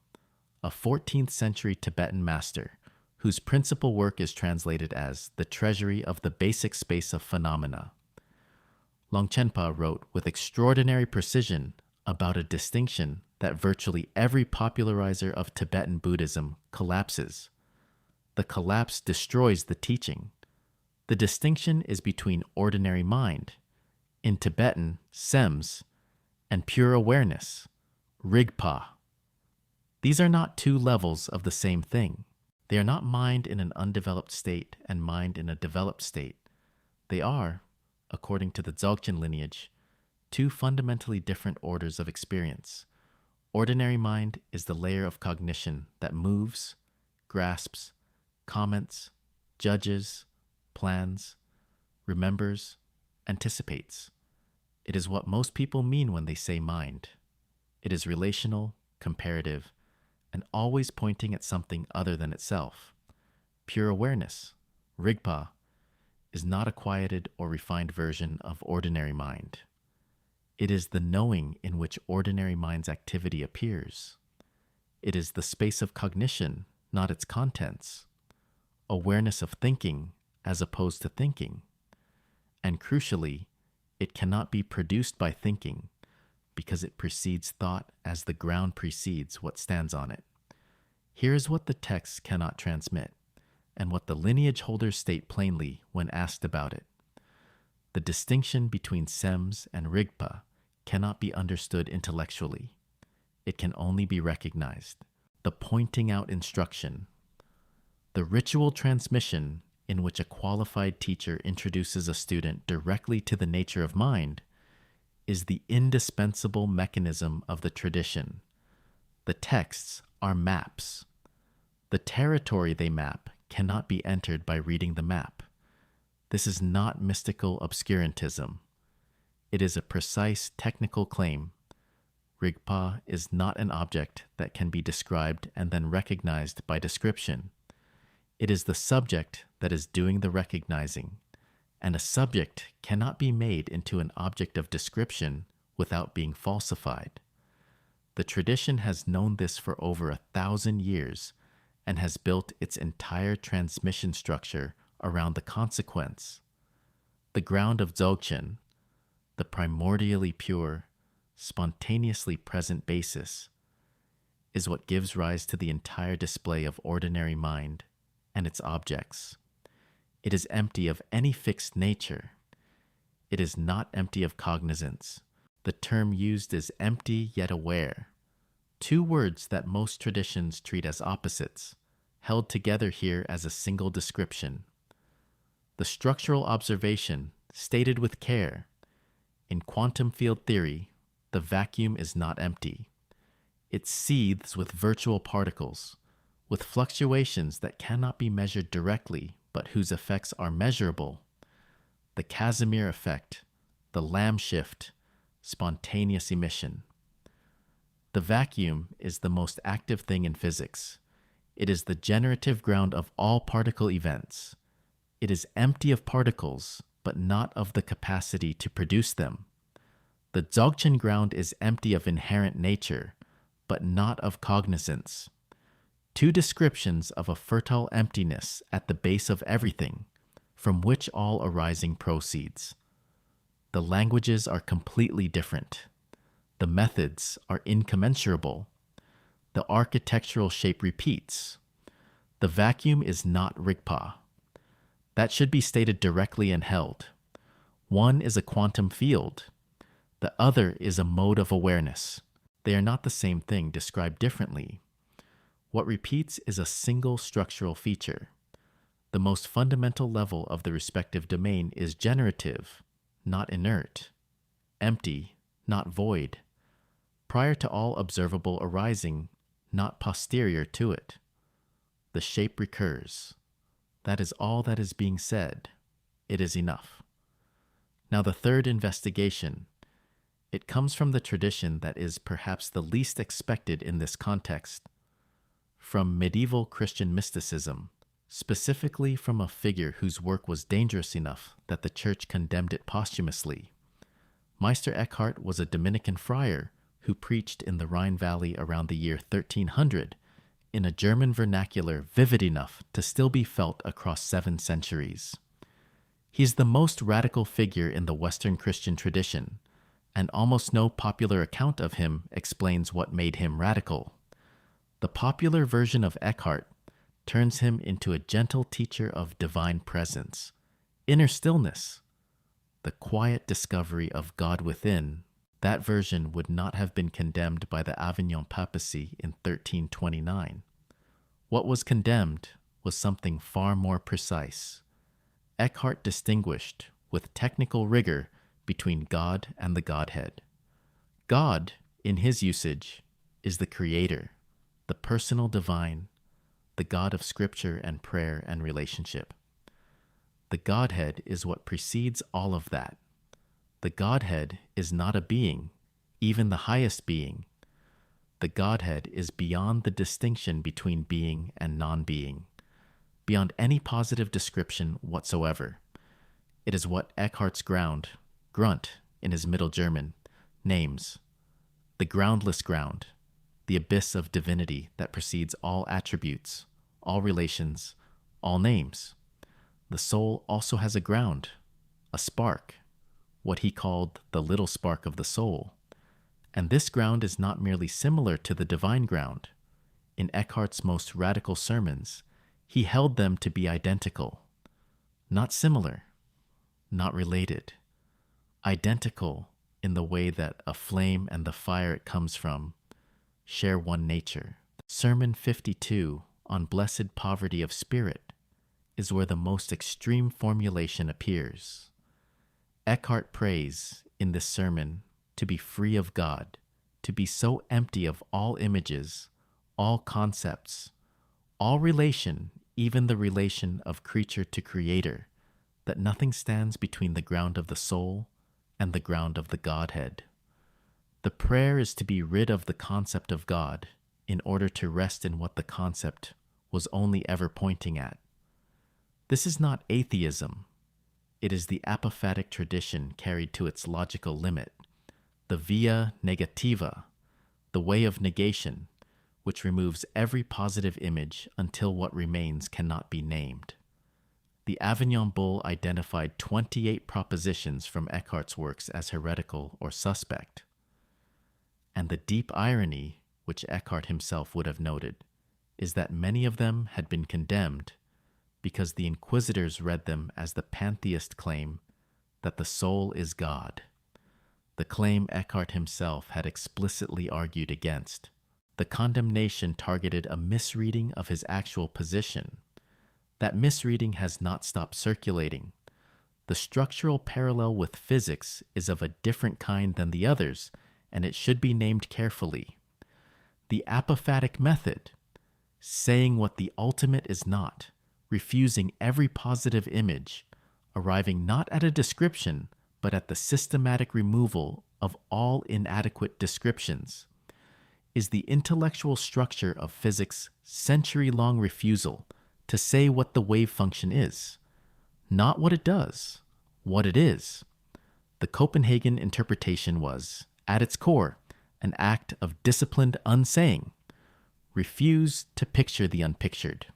a 14th century Tibetan master whose principal work is translated as the treasury of the basic space of phenomena. Longchenpa wrote with extraordinary precision about a distinction that virtually every popularizer of Tibetan Buddhism collapses. The collapse destroys the teaching. The distinction is between ordinary mind, in Tibetan, sems, and pure awareness, rigpa. These are not 2 levels of the same thing. They are not mind in an undeveloped state and mind in a developed state. They are, according to the Dzogchen lineage, 2 fundamentally different orders of experience. Ordinary mind is the layer of cognition that moves, grasps, comments, judges, plans, remembers, anticipates. It is what most people mean when they say mind. It is relational, comparative, and always pointing at something other than itself. Pure awareness, rigpa, is not a quieted or refined version of ordinary mind. It is the knowing in which ordinary mind's activity appears. It is the space of cognition, not its contents. Awareness of thinking as opposed to thinking. And crucially, it cannot be produced by thinking because it precedes thought as the ground precedes what stands on it. Here is what the text cannot transmit, and what the lineage holders state plainly when asked about it. The distinction between sems and rigpa cannot be understood intellectually. It can only be recognized. The pointing out instruction. The ritual transmission in which a qualified teacher introduces a student directly to the nature of mind, is the indispensable mechanism of the tradition. The texts are maps. The territory they map cannot be entered by reading the map. This is not mystical obscurantism. It is a precise technical claim. Rigpa is not an object that can be described and then recognized by description. It is the subject that is doing the recognizing, and a subject cannot be made into an object of description without being falsified. The tradition has known this for over 1,000 years and has built its entire transmission structure around the consequence. The ground of Dzogchen, the primordially pure, spontaneously present basis, is what gives rise to the entire display of ordinary mind and its objects. It is empty of any fixed nature. It is not empty of cognizance. The term used is empty yet aware. Two words that most traditions treat as opposites, held together here as a single description. The structural observation, stated with care. In quantum field theory, the vacuum is not empty. It seethes with virtual particles, with fluctuations that cannot be measured directly, but whose effects are measurable. The Casimir effect, the Lamb shift, spontaneous emission. The vacuum is the most active thing in physics. It is the generative ground of all particle events. It is empty of particles, but not of the capacity to produce them. The Dzogchen ground is empty of inherent nature, but not of cognizance. Two descriptions of a fertile emptiness at the base of everything, from which all arising proceeds. The languages are completely different. The methods are incommensurable. The architectural shape repeats. The vacuum is not Rigpa. That should be stated directly and held. One is a quantum field. The other is a mode of awareness. They are not the same thing, described differently. What repeats is a single structural feature. The most fundamental level of the respective domain is generative, not inert, empty, not void, prior to all observable arising, not posterior to it. The shape recurs. That is all that is being said. It is enough. Now the third investigation. It comes from the tradition that is perhaps the least expected in this context, from medieval Christian mysticism, specifically from a figure whose work was dangerous enough that the Church condemned it posthumously. Meister Eckhart was a Dominican friar who preached in the Rhine Valley around the year 1300 in a German vernacular vivid enough to still be felt across 7 centuries. He's the most radical figure in the Western Christian tradition, and almost no popular account of him explains what made him radical. The popular version of Eckhart turns him into a gentle teacher of divine presence, inner stillness, the quiet discovery of God within. That version would not have been condemned by the Avignon papacy in 1329. What was condemned was something far more precise. Eckhart distinguished, with technical rigor, between God and the Godhead. God, in his usage, is the Creator, the personal divine, the God of Scripture and prayer and relationship. The Godhead is what precedes all of that. The Godhead is not a being, even the highest being. The Godhead is beyond the distinction between being and non-being, beyond any positive description whatsoever. It is what Eckhart's Grunt in his Middle German, names. The groundless ground, the abyss of divinity that precedes all attributes, all relations, all names. The soul also has a ground, a spark, what he called the little spark of the soul. And this ground is not merely similar to the divine ground. In Eckhart's most radical sermons, he held them to be identical, not similar, not related. Identical in the way that a flame and the fire it comes from share one nature. Sermon 52 on blessed poverty of spirit is where the most extreme formulation appears. Eckhart prays in this sermon to be free of God, to be so empty of all images, all concepts, all relation, even the relation of creature to creator, that nothing stands between the ground of the soul and the ground of the Godhead. The prayer is to be rid of the concept of God in order to rest in what the concept was only ever pointing at. This is not atheism. It is the apophatic tradition carried to its logical limit, the via negativa, the way of negation, which removes every positive image until what remains cannot be named. The Avignon Bull identified 28 propositions from Eckhart's works as heretical or suspect. And the deep irony, which Eckhart himself would have noted, is that many of them had been condemned because the inquisitors read them as the pantheist claim that the soul is God, the claim Eckhart himself had explicitly argued against. The condemnation targeted a misreading of his actual position. That misreading has not stopped circulating. The structural parallel with physics is of a different kind than the others, and it should be named carefully. The apophatic method, saying what the ultimate is not, refusing every positive image, arriving not at a description, but at the systematic removal of all inadequate descriptions, is the intellectual structure of physics' century-long refusal to say what the wave function is, not what it does, what it is. The Copenhagen interpretation was, at its core, an act of disciplined unsaying. Refuse to picture the unpictured.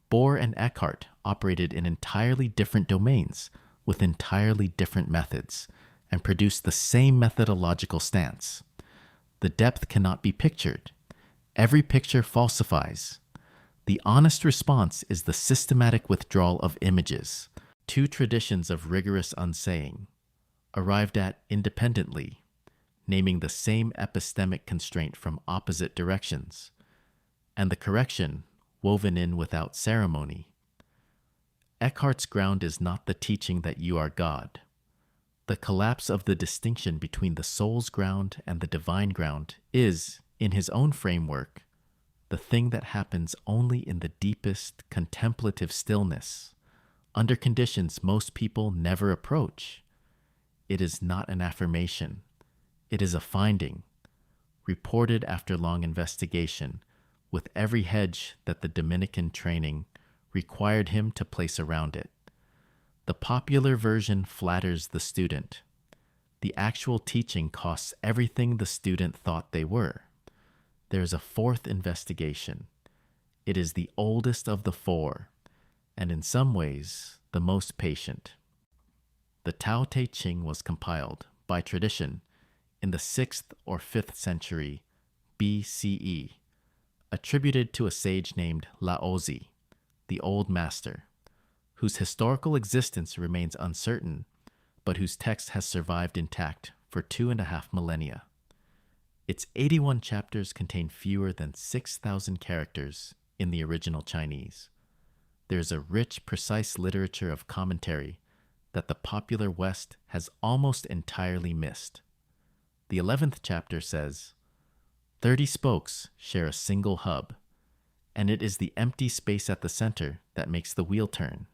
Bohr and Eckhart operated in entirely different domains with entirely different methods and produced the same methodological stance. The depth cannot be pictured. Every picture falsifies. The honest response is the systematic withdrawal of images. Two traditions of rigorous unsaying, arrived at independently, naming the same epistemic constraint from opposite directions, and the correction woven in without ceremony. Eckhart's ground is not the teaching that you are God. The collapse of the distinction between the soul's ground and the divine ground is, in his own framework, the thing that happens only in the deepest contemplative stillness, under conditions most people never approach. It is not an affirmation. It is a finding, reported after long investigation, with every hedge that the Dominican training required him to place around it. The popular version flatters the student. The actual teaching costs everything the student thought they were. There is a fourth investigation. It is the oldest of the four, and in some ways, the most patient. The Tao Te Ching was compiled, by tradition, in the 6th or 5th century BCE, attributed to a sage named Laozi, the Old Master, whose historical existence remains uncertain, but whose text has survived intact for 2.5 millennia. Its 81 chapters contain fewer than 6,000 characters in the original Chinese. There is a rich, precise literature of commentary that the popular West has almost entirely missed. The 11th chapter says, 30 spokes share a single hub, and it is the empty space at the center that makes the wheel turn.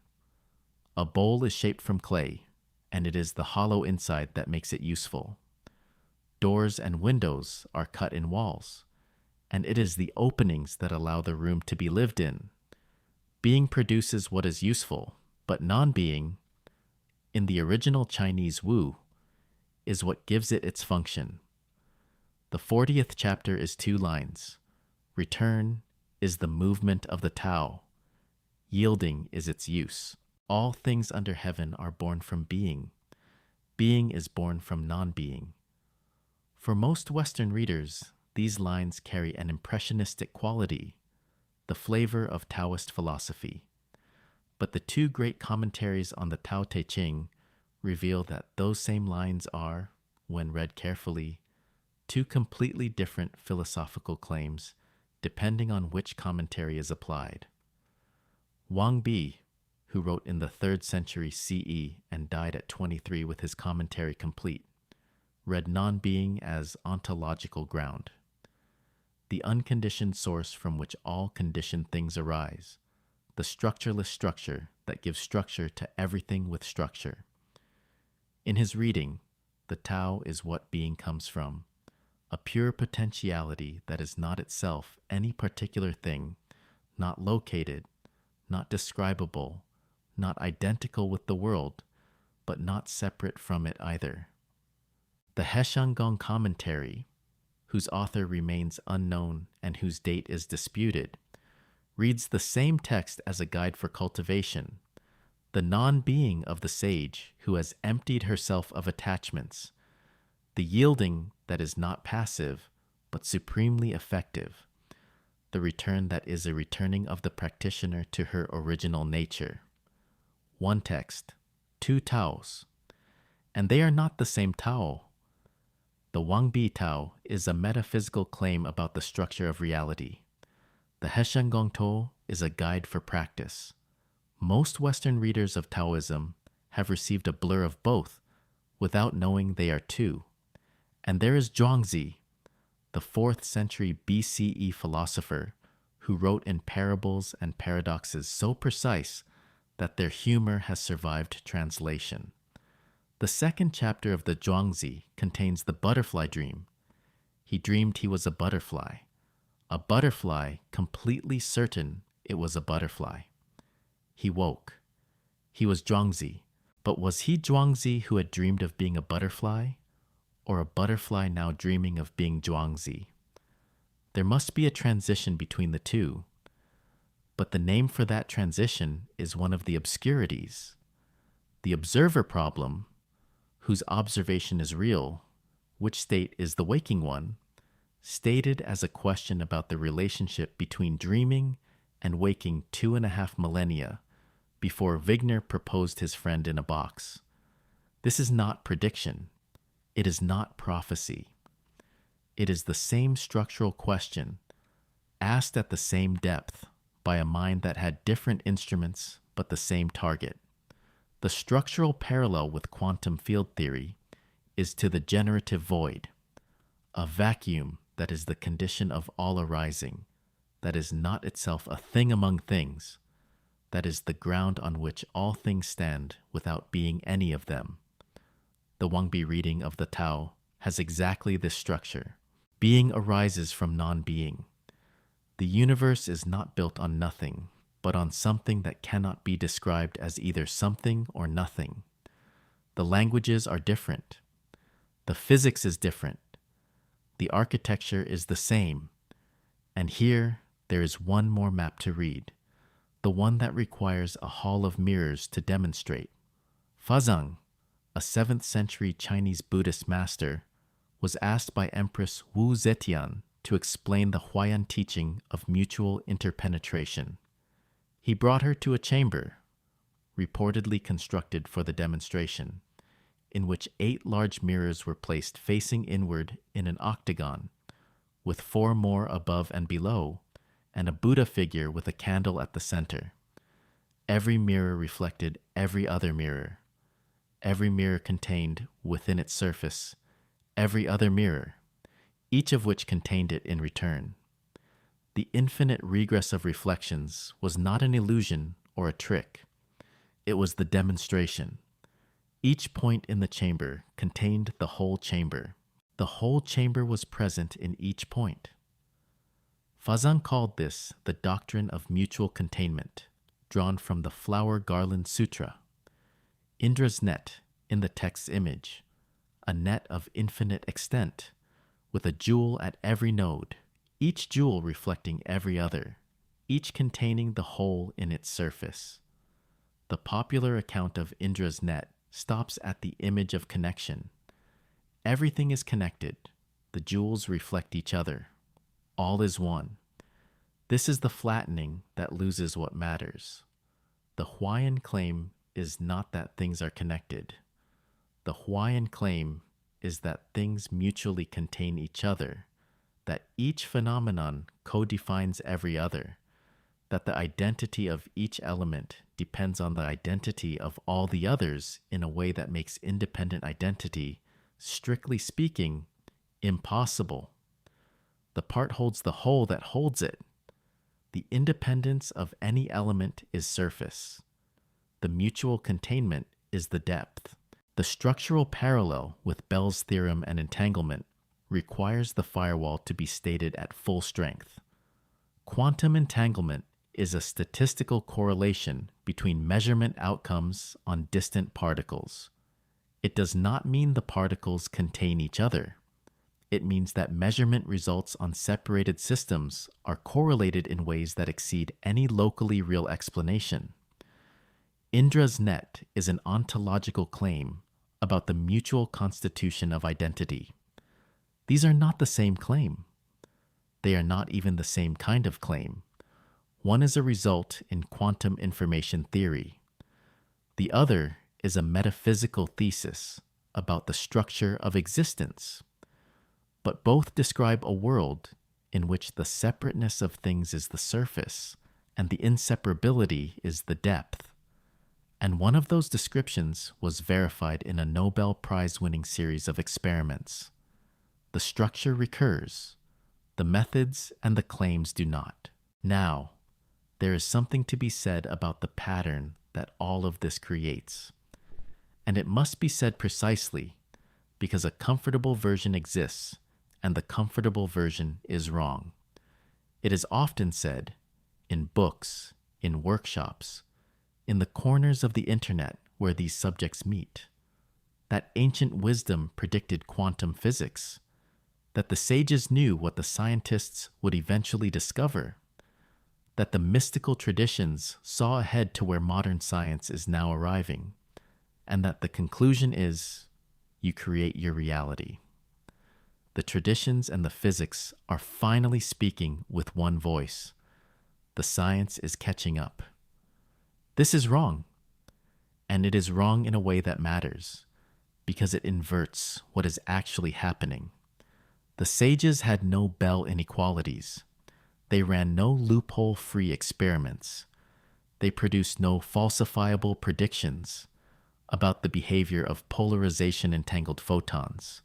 A bowl is shaped from clay, and it is the hollow inside that makes it useful. Doors and windows are cut in walls, and it is the openings that allow the room to be lived in. Being produces what is useful, but non-being, in the original Chinese Wu, is what gives it its function. The 40th chapter is 2 lines. Return is the movement of the Tao. Yielding is its use. All things under heaven are born from being. Being is born from non-being. For most Western readers, these lines carry an impressionistic quality, the flavor of Taoist philosophy. But the 2 great commentaries on the Tao Te Ching reveal that those same lines are, when read carefully, 2 completely different philosophical claims, depending on which commentary is applied. Wang Bi, who wrote in the 3rd century CE and died at 23 with his commentary complete, read non-being as ontological ground, the unconditioned source from which all conditioned things arise, the structureless structure that gives structure to everything with structure. In his reading, the Tao is what being comes from, a pure potentiality that is not itself any particular thing, not located, not describable, not identical with the world, but not separate from it either. The Heshanggong commentary, whose author remains unknown and whose date is disputed, reads the same text as a guide for cultivation, the non-being of the sage who has emptied herself of attachments, the yielding that is not passive but supremely effective, the return that is a returning of the practitioner to her original nature. One text, 2 Taos, and they are not the same Tao. The Wangbi Tao is a metaphysical claim about the structure of reality. The Heshanggong To is a guide for practice. Most Western readers of Taoism have received a blur of both without knowing they are two. And there is Zhuangzi, the 4th century BCE philosopher who wrote in parables and paradoxes so precise that their humor has survived translation. The 2nd chapter of the Zhuangzi contains the butterfly dream. He dreamed he was a butterfly completely certain it was a butterfly. He woke. He was Zhuangzi, but was he Zhuangzi who had dreamed of being a butterfly, or a butterfly now dreaming of being Zhuangzi? There must be a transition between the two, but the name for that transition is one of the obscurities. The observer problem, whose observation is real, which state is the waking one, stated as a question about the relationship between dreaming and waking 2.5 millennia before Wigner proposed his friend in a box. This is not prediction. It is not prophecy. It is the same structural question, asked at the same depth by a mind that had different instruments but the same target. The structural parallel with quantum field theory is to the generative void, a vacuum that is the condition of all arising, that is not itself a thing among things, that is the ground on which all things stand without being any of them. The Wangbi reading of the Tao has exactly this structure. Being arises from non-being. The universe is not built on nothing, but on something that cannot be described as either something or nothing. The languages are different. The physics is different. The architecture is the same. And here there is one more map to read, the one that requires a hall of mirrors to demonstrate. Fazang, a 7th century Chinese Buddhist master, was asked by Empress Wu Zetian to explain the Huayan teaching of mutual interpenetration. He brought her to a chamber, reportedly constructed for the demonstration, in which 8 large mirrors were placed facing inward in an octagon, with 4 more above and below, and a Buddha figure with a candle at the center. Every mirror reflected every other mirror. Every mirror contained, within its surface, every other mirror, each of which contained it in return. The infinite regress of reflections was not an illusion or a trick. It was the demonstration. Each point in the chamber contained the whole chamber. The whole chamber was present in each point. Fazang called this the doctrine of mutual containment, drawn from the Flower Garland Sutra. Indra's net in the text's image, a net of infinite extent, with a jewel at every node, each jewel reflecting every other, each containing the whole in its surface. The popular account of Indra's net stops at the image of connection. Everything is connected. The jewels reflect each other. All is one. This is the flattening that loses what matters. The Huayan claim is not that things are connected. The Huayan claim is that things mutually contain each other, that each phenomenon co-defines every other, that the identity of each element depends on the identity of all the others in a way that makes independent identity, strictly speaking, impossible. The part holds the whole that holds it. The independence of any element is surface. The mutual containment is the depth. The structural parallel with Bell's theorem and entanglement requires the firewall to be stated at full strength. Quantum entanglement is a statistical correlation between measurement outcomes on distant particles. It does not mean the particles contain each other. It means that measurement results on separated systems are correlated in ways that exceed any locally real explanation. Indra's net is an ontological claim about the mutual constitution of identity. These are not the same claim. They are not even the same kind of claim. One is a result in quantum information theory. The other is a metaphysical thesis about the structure of existence. But both describe a world in which the separateness of things is the surface and the inseparability is the depth. And one of those descriptions was verified in a Nobel Prize-winning series of experiments. The structure recurs. The methods and the claims do not. Now, there is something to be said about the pattern that all of this creates. And it must be said precisely because a comfortable version exists and the comfortable version is wrong. It is often said, in books, in workshops, in the corners of the internet where these subjects meet, that ancient wisdom predicted quantum physics, that the sages knew what the scientists would eventually discover, that the mystical traditions saw ahead to where modern science is now arriving, and that the conclusion is, you create your reality. The traditions and the physics are finally speaking with one voice. The science is catching up. This is wrong, and it is wrong in a way that matters, because it inverts what is actually happening. The sages had no Bell inequalities. They ran no loophole-free experiments. They produced no falsifiable predictions about the behavior of polarization-entangled photons.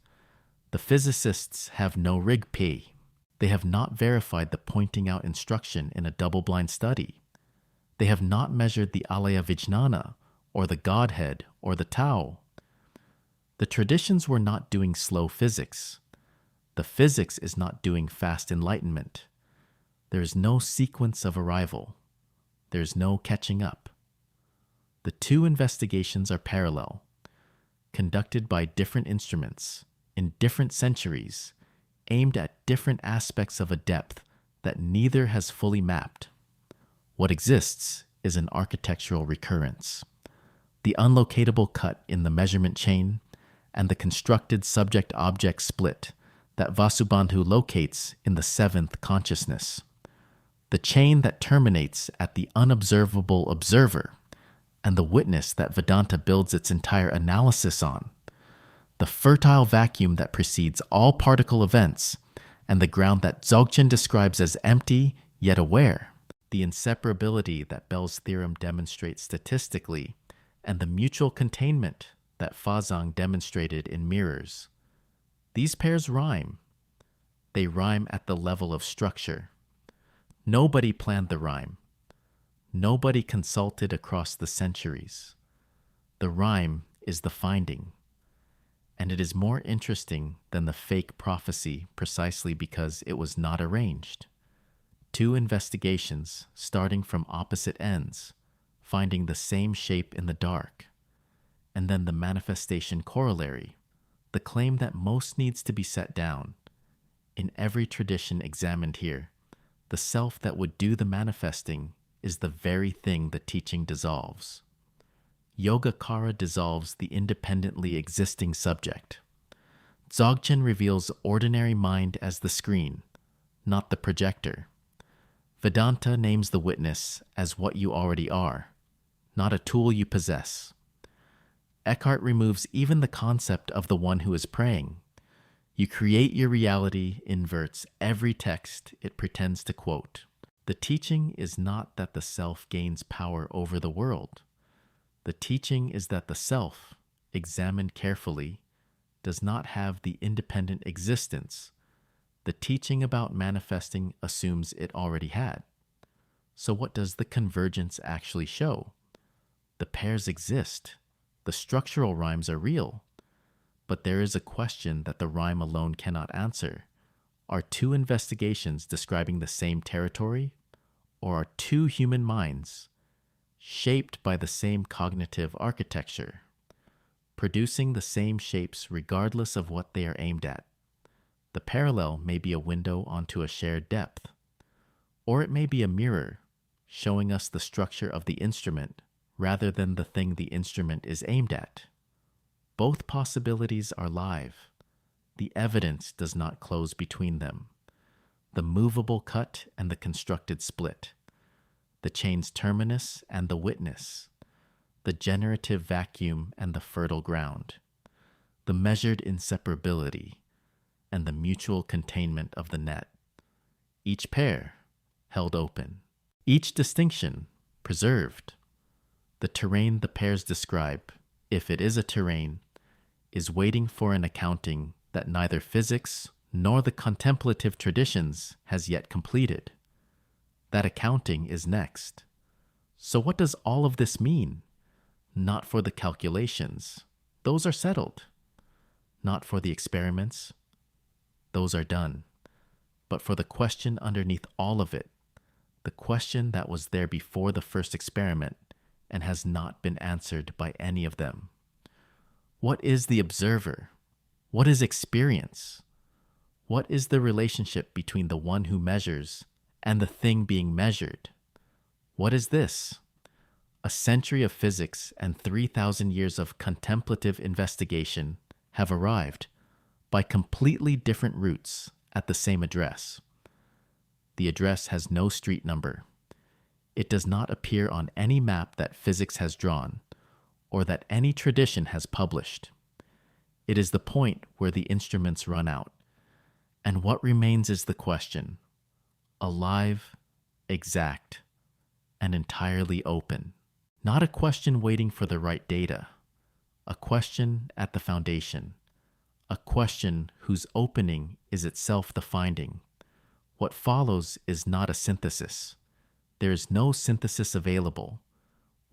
The physicists have no rig-P. They have not verified the pointing out instruction in a double-blind study. They have not measured the alaya vijnana, or the Godhead, or the Tao. The traditions were not doing slow physics. The physics is not doing fast enlightenment. There is no sequence of arrival. There is no catching up. The two investigations are parallel, conducted by different instruments, in different centuries, aimed at different aspects of a depth that neither has fully mapped. What exists is an architectural recurrence, the unlocatable cut in the measurement chain and the constructed subject-object split that Vasubandhu locates in the seventh consciousness, the chain that terminates at the unobservable observer and the witness that Vedanta builds its entire analysis on, the fertile vacuum that precedes all particle events and the ground that Dzogchen describes as empty yet aware, the inseparability that Bell's theorem demonstrates statistically, and the mutual containment that Fazang demonstrated in mirrors. These pairs rhyme. They rhyme at the level of structure. Nobody planned the rhyme. Nobody consulted across the centuries. The rhyme is the finding. And it is more interesting than the fake prophecy precisely because it was not arranged. Two investigations starting from opposite ends, finding the same shape in the dark. And then the manifestation corollary, the claim that most needs to be set down. In every tradition examined here, the self that would do the manifesting is the very thing the teaching dissolves. Yogacara dissolves the independently existing subject. Dzogchen reveals ordinary mind as the screen, not the projector. Vedanta names the witness as what you already are, not a tool you possess. Eckhart removes even the concept of the one who is praying. You create your reality inverts every text it pretends to quote. The teaching is not that the self gains power over the world. The teaching is that the self, examined carefully, does not have the independent existence the teaching about manifesting assumes it already had. So what does the convergence actually show? The pairs exist. The structural rhymes are real. But there is a question that the rhyme alone cannot answer. Are two investigations describing the same territory? Or are two human minds, shaped by the same cognitive architecture, producing the same shapes regardless of what they are aimed at? The parallel may be a window onto a shared depth, or it may be a mirror, showing us the structure of the instrument rather than the thing the instrument is aimed at. Both possibilities are live. The evidence does not close between them. The movable cut and the constructed split. The chain's terminus and the witness. The generative vacuum and the fertile ground. The measured inseparability and the mutual containment of the net. Each pair held open. Each distinction preserved. The terrain the pairs describe, if it is a terrain, is waiting for an accounting that neither physics nor the contemplative traditions has yet completed. That accounting is next. So what does all of this mean? Not for the calculations. Those are settled. Not for the experiments. Those are done. But for the question underneath all of it, the question that was there before the first experiment and has not been answered by any of them. What is the observer? What is experience? What is the relationship between the one who measures and the thing being measured? What is this? A century of physics and 3,000 years of contemplative investigation have arrived by completely different routes at the same address. The address has no street number. It does not appear on any map that physics has drawn or that any tradition has published. It is the point where the instruments run out. And what remains is the question, alive, exact, and entirely open. Not a question waiting for the right data, a question at the foundation. A question whose opening is itself the finding. What follows is not a synthesis. There is no synthesis available.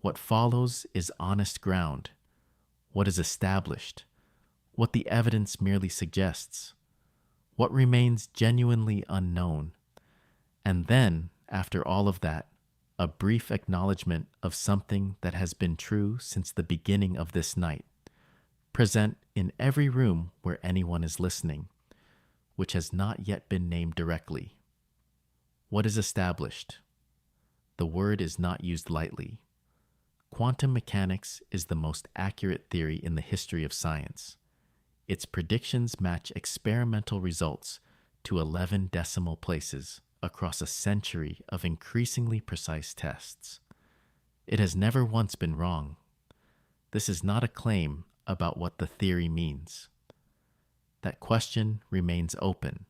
What follows is honest ground. What is established. What the evidence merely suggests. What remains genuinely unknown. And then, after all of that, a brief acknowledgement of something that has been true since the beginning of this night. Present in every room where anyone is listening, which has not yet been named directly. What is established? The word is not used lightly. Quantum mechanics is the most accurate theory in the history of science. Its predictions match experimental results to 11 decimal places across a century of increasingly precise tests. It has never once been wrong. This is not a claim about what the theory means. That question remains open.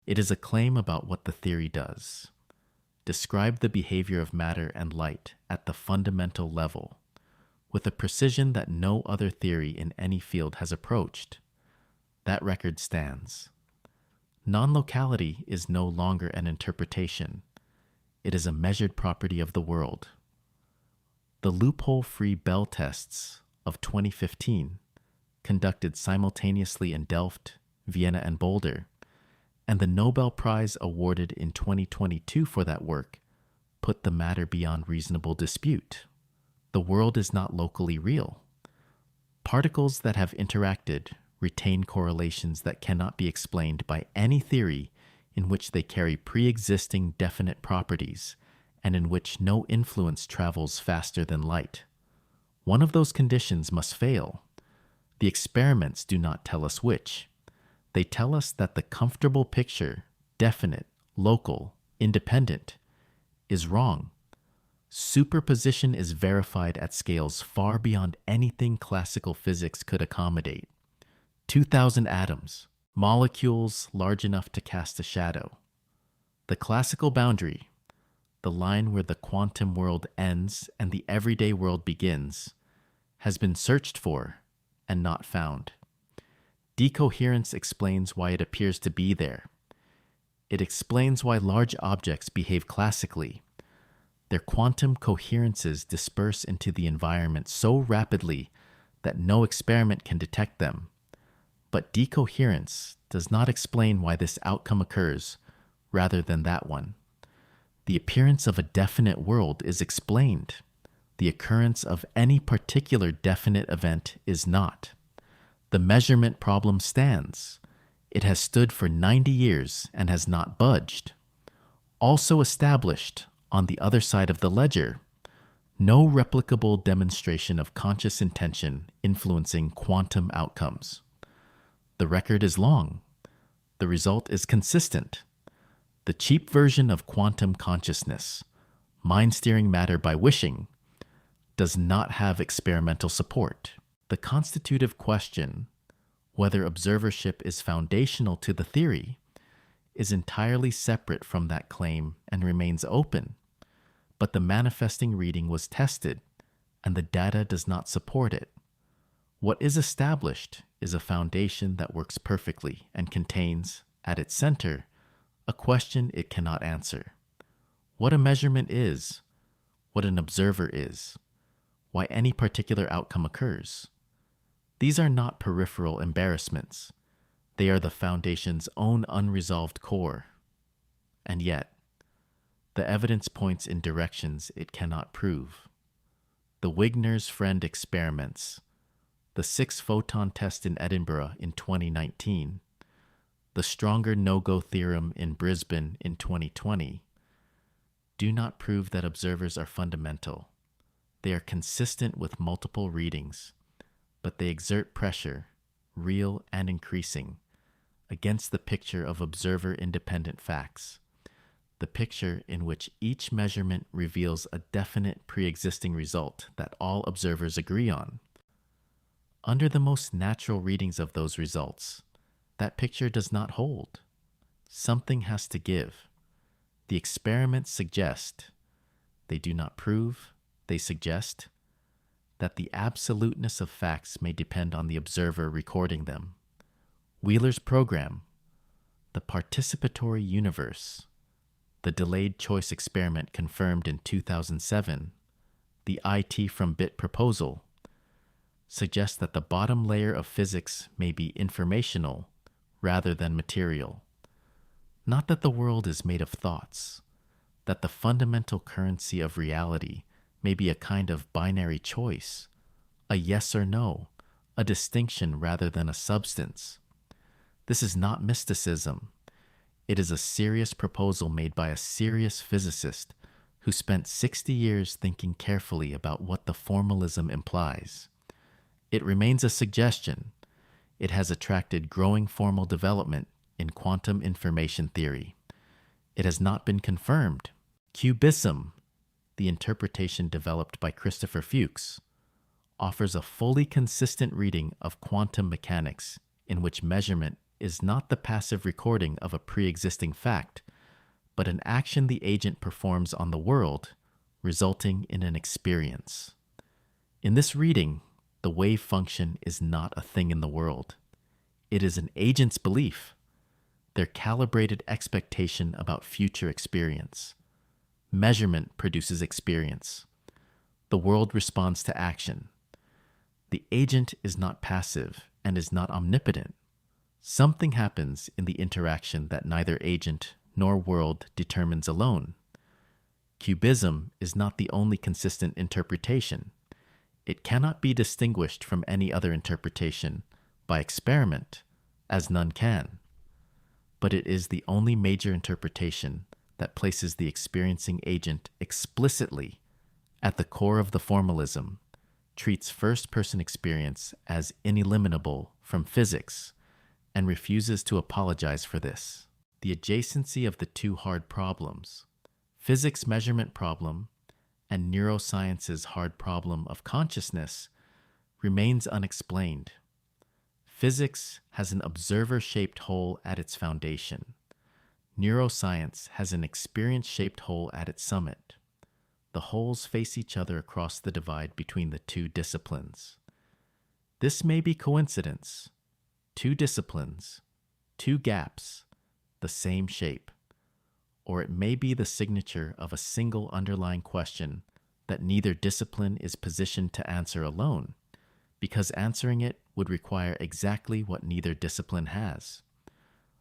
It is a claim about what the theory does. Describe the behavior of matter and light at the fundamental level, with a precision that no other theory in any field has approached. That record stands. Non-locality is no longer an interpretation. It is a measured property of the world. The loophole-free Bell tests of 2015, conducted simultaneously in Delft, Vienna, and Boulder, and the Nobel Prize awarded in 2022 for that work, put the matter beyond reasonable dispute. The world is not locally real. Particles that have interacted retain correlations that cannot be explained by any theory in which they carry pre-existing definite properties and in which no influence travels faster than light. One of those conditions must fail. The experiments do not tell us which. They tell us that the comfortable picture, definite, local, independent, is wrong. Superposition is verified at scales far beyond anything classical physics could accommodate. 2,000 atoms, molecules large enough to cast a shadow. The classical boundary, the line where the quantum world ends and the everyday world begins, has been searched for and not found. Decoherence explains why it appears to be there. It explains why large objects behave classically. Their quantum coherences disperse into the environment so rapidly that no experiment can detect them. But decoherence does not explain why this outcome occurs rather than that one. The appearance of a definite world is explained. The occurrence of any particular definite event is not. The measurement problem stands. It has stood for 90 years and has not budged. Also established, on the other side of the ledger, no replicable demonstration of conscious intention influencing quantum outcomes. The record is long. The result is consistent. The cheap version of quantum consciousness, mind steering matter by wishing, does not have experimental support. The constitutive question, whether observership is foundational to the theory, is entirely separate from that claim and remains open. But the manifesting reading was tested, and the data does not support it. What is established is a foundation that works perfectly and contains, at its center, a question it cannot answer. What a measurement is, what an observer is, why any particular outcome occurs. These are not peripheral embarrassments. They are the foundation's own unresolved core. And yet, the evidence points in directions it cannot prove. The Wigner's friend experiments, the 6-photon test in Edinburgh in 2019, the stronger no-go theorem in Brisbane in 2020, do not prove that observers are fundamental. They are consistent with multiple readings, but they exert pressure, real and increasing, against the picture of observer-independent facts, the picture in which each measurement reveals a definite pre-existing result that all observers agree on. Under the most natural readings of those results, that picture does not hold. Something has to give. The experiments suggest, they do not prove, they suggest, that the absoluteness of facts may depend on the observer recording them. Wheeler's program, the participatory universe, the delayed choice experiment confirmed in 2007, the IT from bit proposal, suggest that the bottom layer of physics may be informational rather than material. Not that the world is made of thoughts, that the fundamental currency of reality may be a kind of binary choice, a yes or no, a distinction rather than a substance. This is not mysticism. It is a serious proposal made by a serious physicist who spent 60 years thinking carefully about what the formalism implies. It remains a suggestion. It has attracted growing formal development in quantum information theory. It has not been confirmed. Cubism, the interpretation developed by Christopher Fuchs, offers a fully consistent reading of quantum mechanics in which measurement is not the passive recording of a pre-existing fact, but an action the agent performs on the world, resulting in an experience. In this reading, the wave function is not a thing in the world. It is an agent's belief, their calibrated expectation about future experience. Measurement produces experience. The world responds to action. The agent is not passive and is not omnipotent. Something happens in the interaction that neither agent nor world determines alone. Cubism is not the only consistent interpretation. It cannot be distinguished from any other interpretation by experiment, as none can. But it is the only major interpretation that places the experiencing agent explicitly at the core of the formalism, treats first-person experience as ineliminable from physics, and refuses to apologize for this. The adjacency of the two hard problems, physics measurement problem and neuroscience's hard problem of consciousness, remains unexplained. Physics has an observer-shaped hole at its foundation. Neuroscience has an experience-shaped hole at its summit. The holes face each other across the divide between the two disciplines. This may be coincidence. Two disciplines, two gaps, the same shape. Or it may be the signature of a single underlying question that neither discipline is positioned to answer alone, because answering it would require exactly what neither discipline has: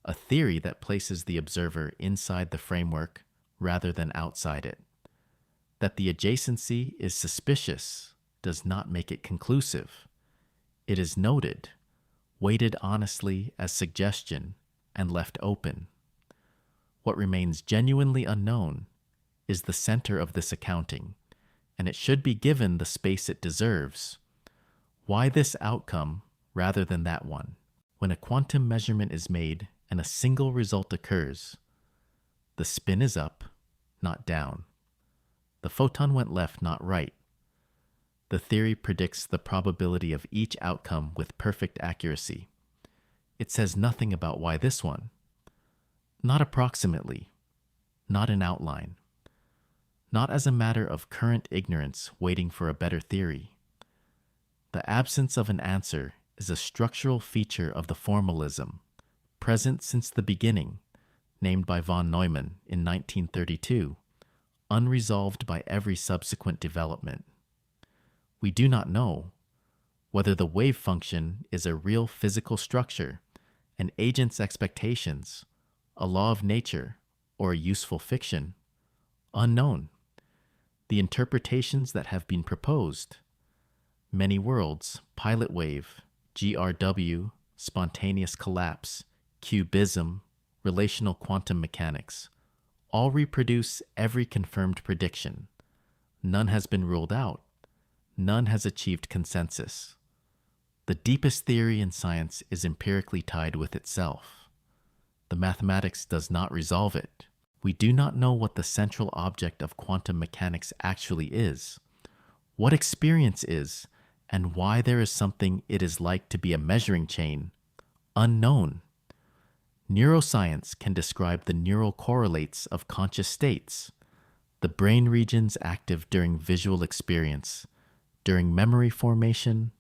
a theory that places the observer inside the framework rather than outside it. That the adjacency is suspicious does not make it conclusive. It is noted, weighted honestly as suggestion, and left open. What remains genuinely unknown is the center of this accounting, and it should be given the space it deserves. Why this outcome rather than that one? When a quantum measurement is made and a single result occurs, the spin is up, not down. The photon went left, not right. The theory predicts the probability of each outcome with perfect accuracy. It says nothing about why this one. Not approximately, not an outline, not as a matter of current ignorance waiting for a better theory. The absence of an answer is a structural feature of the formalism, present since the beginning, named by von Neumann in 1932, unresolved by every subsequent development. We do not know whether the wave function is a real physical structure, an agent's expectations, a law of nature, or a useful fiction. Unknown. The interpretations that have been proposed: many worlds, pilot wave, GRW, spontaneous collapse, cubism, relational quantum mechanics, all reproduce every confirmed prediction. None has been ruled out. None has achieved consensus. The deepest theory in science is empirically tied with itself. The mathematics does not resolve it. We do not know what the central object of quantum mechanics actually is, what experience is, and why there is something it is like to be a measuring chain. Unknown. Neuroscience can describe the neural correlates of conscious states, the brain regions active during visual experience, during memory formation,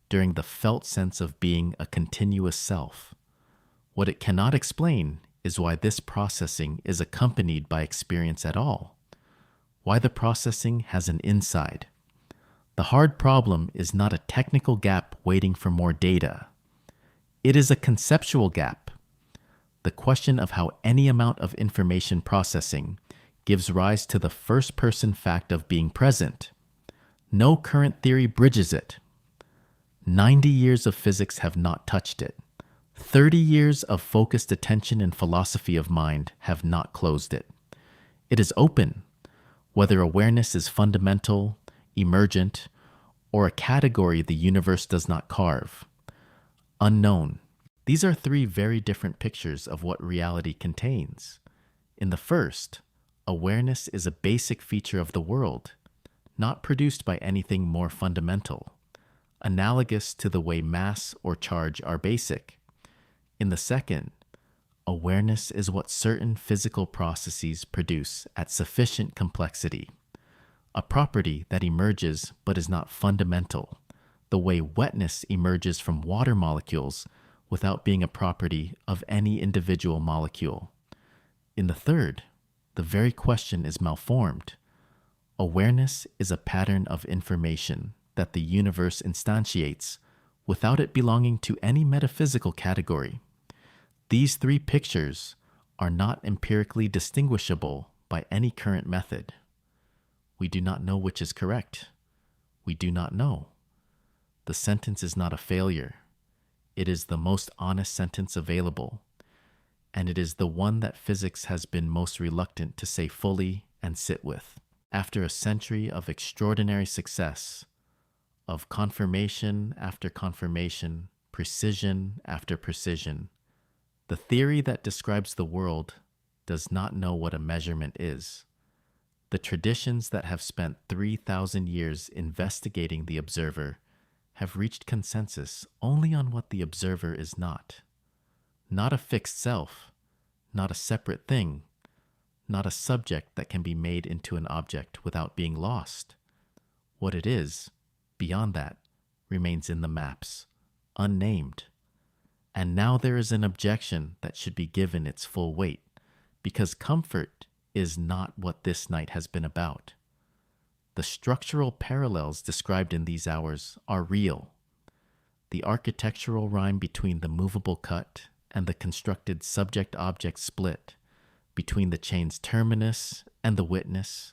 during the felt sense of being a continuous self. What it cannot explain is why this processing is accompanied by experience at all, why the processing has an inside. The hard problem is not a technical gap waiting for more data. It is a conceptual gap. The question of how any amount of information processing gives rise to the first-person fact of being present. No current theory bridges it. 90 years of physics have not touched it. 30 years of focused attention and philosophy of mind have not closed it. It is open, whether awareness is fundamental, emergent, or a category the universe does not carve. Unknown. These are three very different pictures of what reality contains. In the first, awareness is a basic feature of the world, not produced by anything more fundamental, analogous to the way mass or charge are basic. In the second, awareness is what certain physical processes produce at sufficient complexity, a property that emerges but is not fundamental, the way wetness emerges from water molecules without being a property of any individual molecule. In the third, the very question is malformed. Awareness is a pattern of information that the universe instantiates without it belonging to any metaphysical category. These three pictures are not empirically distinguishable by any current method. We do not know which is correct. We do not know. The sentence is not a failure. It is the most honest sentence available, and it is the one that physics has been most reluctant to say fully and sit with. After a century of extraordinary success, of confirmation after confirmation, precision after precision, the theory that describes the world does not know what a measurement is. The traditions that have spent 3,000 years investigating the observer have reached consensus only on what the observer is not. Not a fixed self, not a separate thing, not a subject that can be made into an object without being lost. What it is, beyond that, remains in the maps, unnamed. And now there is an objection that should be given its full weight, because comfort is not what this night has been about. The structural parallels described in these hours are real. The architectural rhyme between the movable cut and the constructed subject-object split, between the chain's terminus and the witness,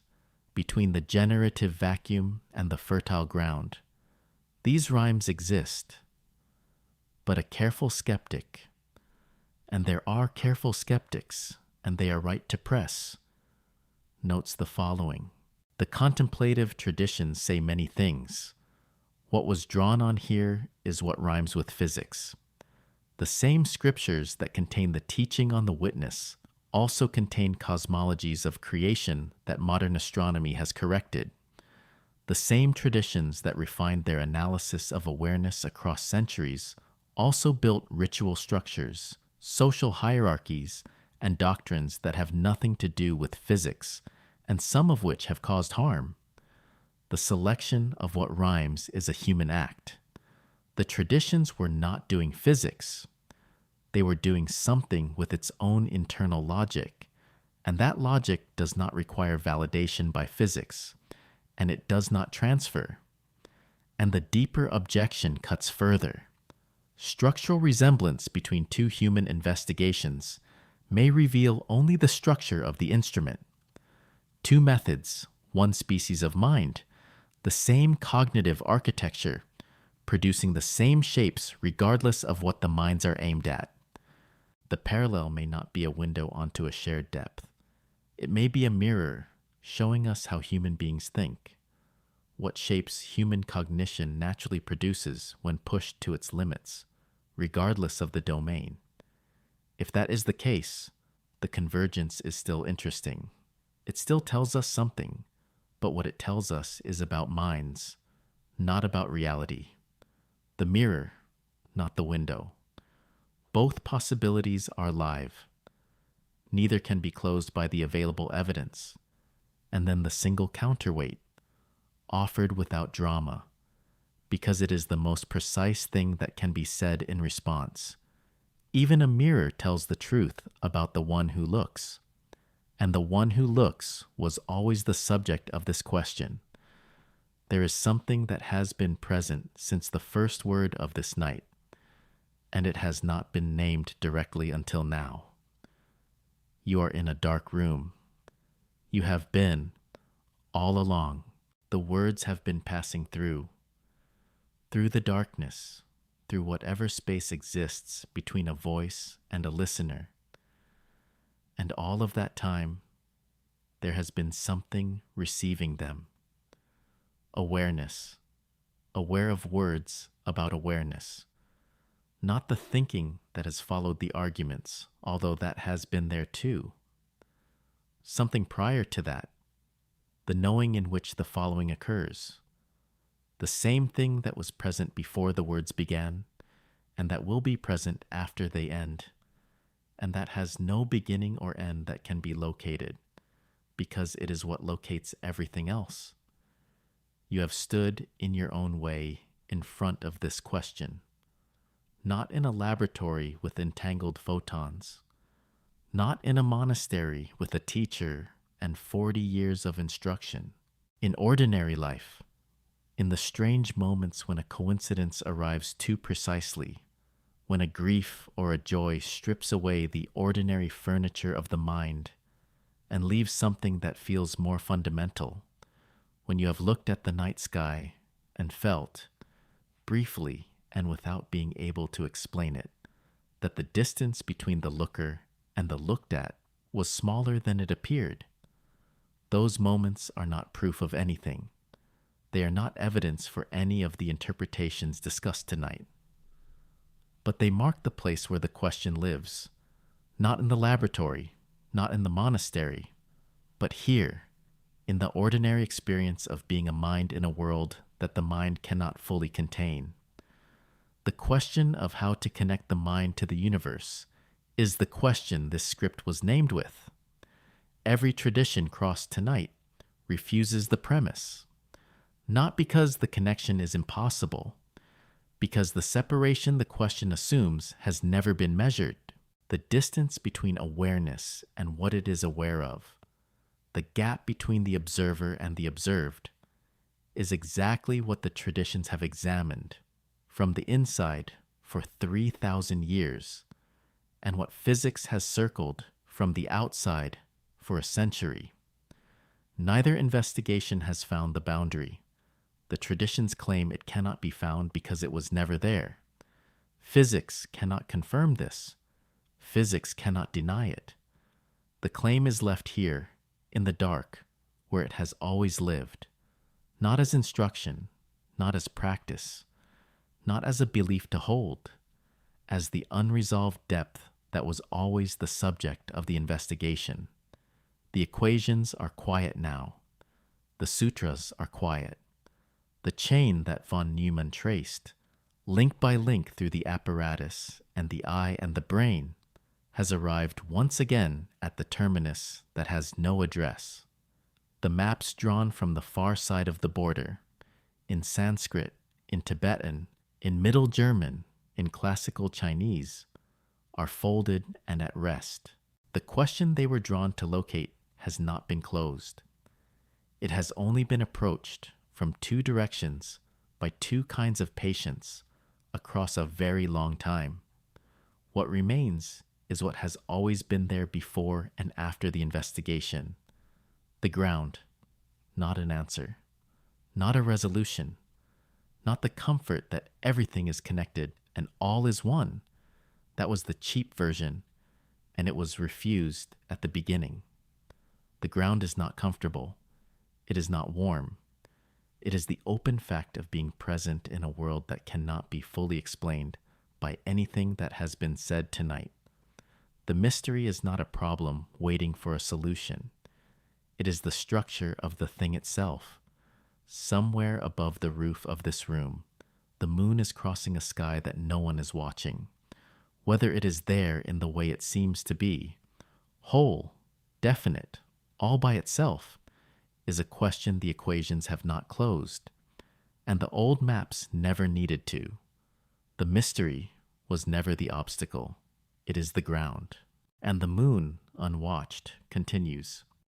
between the generative vacuum and the fertile ground. These rhymes exist. But a careful skeptic, and there are careful skeptics, and they are right to press, notes the following. The contemplative traditions say many things. What was drawn on here is what rhymes with physics. The same scriptures that contain the teaching on the witness also contain cosmologies of creation that modern astronomy has corrected. The same traditions that refined their analysis of awareness across centuries also built ritual structures, social hierarchies, and doctrines that have nothing to do with physics, and some of which have caused harm. The selection of what rhymes is a human act. The traditions were not doing physics. They were doing something with its own internal logic, and that logic does not require validation by physics, and it does not transfer. And the deeper objection cuts further. Structural resemblance between two human investigations may reveal only the structure of the instrument. Two methods, one species of mind, the same cognitive architecture, producing the same shapes regardless of what the minds are aimed at. The parallel may not be a window onto a shared depth. It may be a mirror showing us how human beings think, what shapes human cognition naturally produces when pushed to its limits, regardless of the domain. If that is the case, the convergence is still interesting. It still tells us something, but what it tells us is about minds, not about reality. The mirror, not the window. Both possibilities are live. Neither can be closed by the available evidence, and then the single counterweight, offered without drama, because it is the most precise thing that can be said in response. Even a mirror tells the truth about the one who looks, and the one who looks was always the subject of this question. There is something that has been present since the first word of this night, and it has not been named directly until now. You are in a dark room. You have been, all along. The words have been passing through the darkness, through whatever space exists between a voice and a listener. And all of that time, there has been something receiving them. Awareness, aware of words about awareness. Not the thinking that has followed the arguments, although that has been there too. Something prior to that, the knowing in which the following occurs. The same thing that was present before the words began, and that will be present after they end, and that has no beginning or end that can be located, because it is what locates everything else. You have stood in your own way in front of this question, not in a laboratory with entangled photons, not in a monastery with a teacher and 40 years of instruction. In ordinary life, in the strange moments when a coincidence arrives too precisely, when a grief or a joy strips away the ordinary furniture of the mind and leaves something that feels more fundamental, when you have looked at the night sky and felt, briefly and without being able to explain it, that the distance between the looker and the looked at was smaller than it appeared. Those moments are not proof of anything. They are not evidence for any of the interpretations discussed tonight. But they mark the place where the question lives, not in the laboratory, not in the monastery, but here, in the ordinary experience of being a mind in a world that the mind cannot fully contain. The question of how to connect the mind to the universe is the question this script was named with. Every tradition crossed tonight refuses the premise, not because the connection is impossible, because the separation the question assumes has never been measured. The distance between awareness and what it is aware of, the gap between the observer and the observed, is exactly what the traditions have examined from the inside for 3,000 years, and what physics has circled from the outside for a century. Neither investigation has found the boundary. The traditions claim it cannot be found because it was never there. Physics cannot confirm this. Physics cannot deny it. The claim is left here, in the dark, where it has always lived, not as instruction, not as practice, not as a belief to hold, as the unresolved depth that was always the subject of the investigation. The equations are quiet now. The sutras are quiet. The chain that von Neumann traced, link by link through the apparatus and the eye and the brain, has arrived once again at the terminus that has no address. The maps drawn from the far side of the border, in Sanskrit, in Tibetan, in Middle German, in Classical Chinese, are folded and at rest. The question they were drawn to locate has not been closed. It has only been approached from two directions by two kinds of patients across a very long time. What remains is what has always been there before and after the investigation. The ground, not an answer, not a resolution, not the comfort that everything is connected and all is one. That was the cheap version, and it was refused at the beginning. The ground is not comfortable. It is not warm. It is the open fact of being present in a world that cannot be fully explained by anything that has been said tonight. The mystery is not a problem waiting for a solution. It is the structure of the thing itself. Somewhere above the roof of this room, the moon is crossing a sky that no one is watching. Whether it is there in the way it seems to be, whole, definite, all by itself, is a question the equations have not closed, and the old maps never needed to. The mystery was never the obstacle. It is the ground. And the moon, unwatched, continues.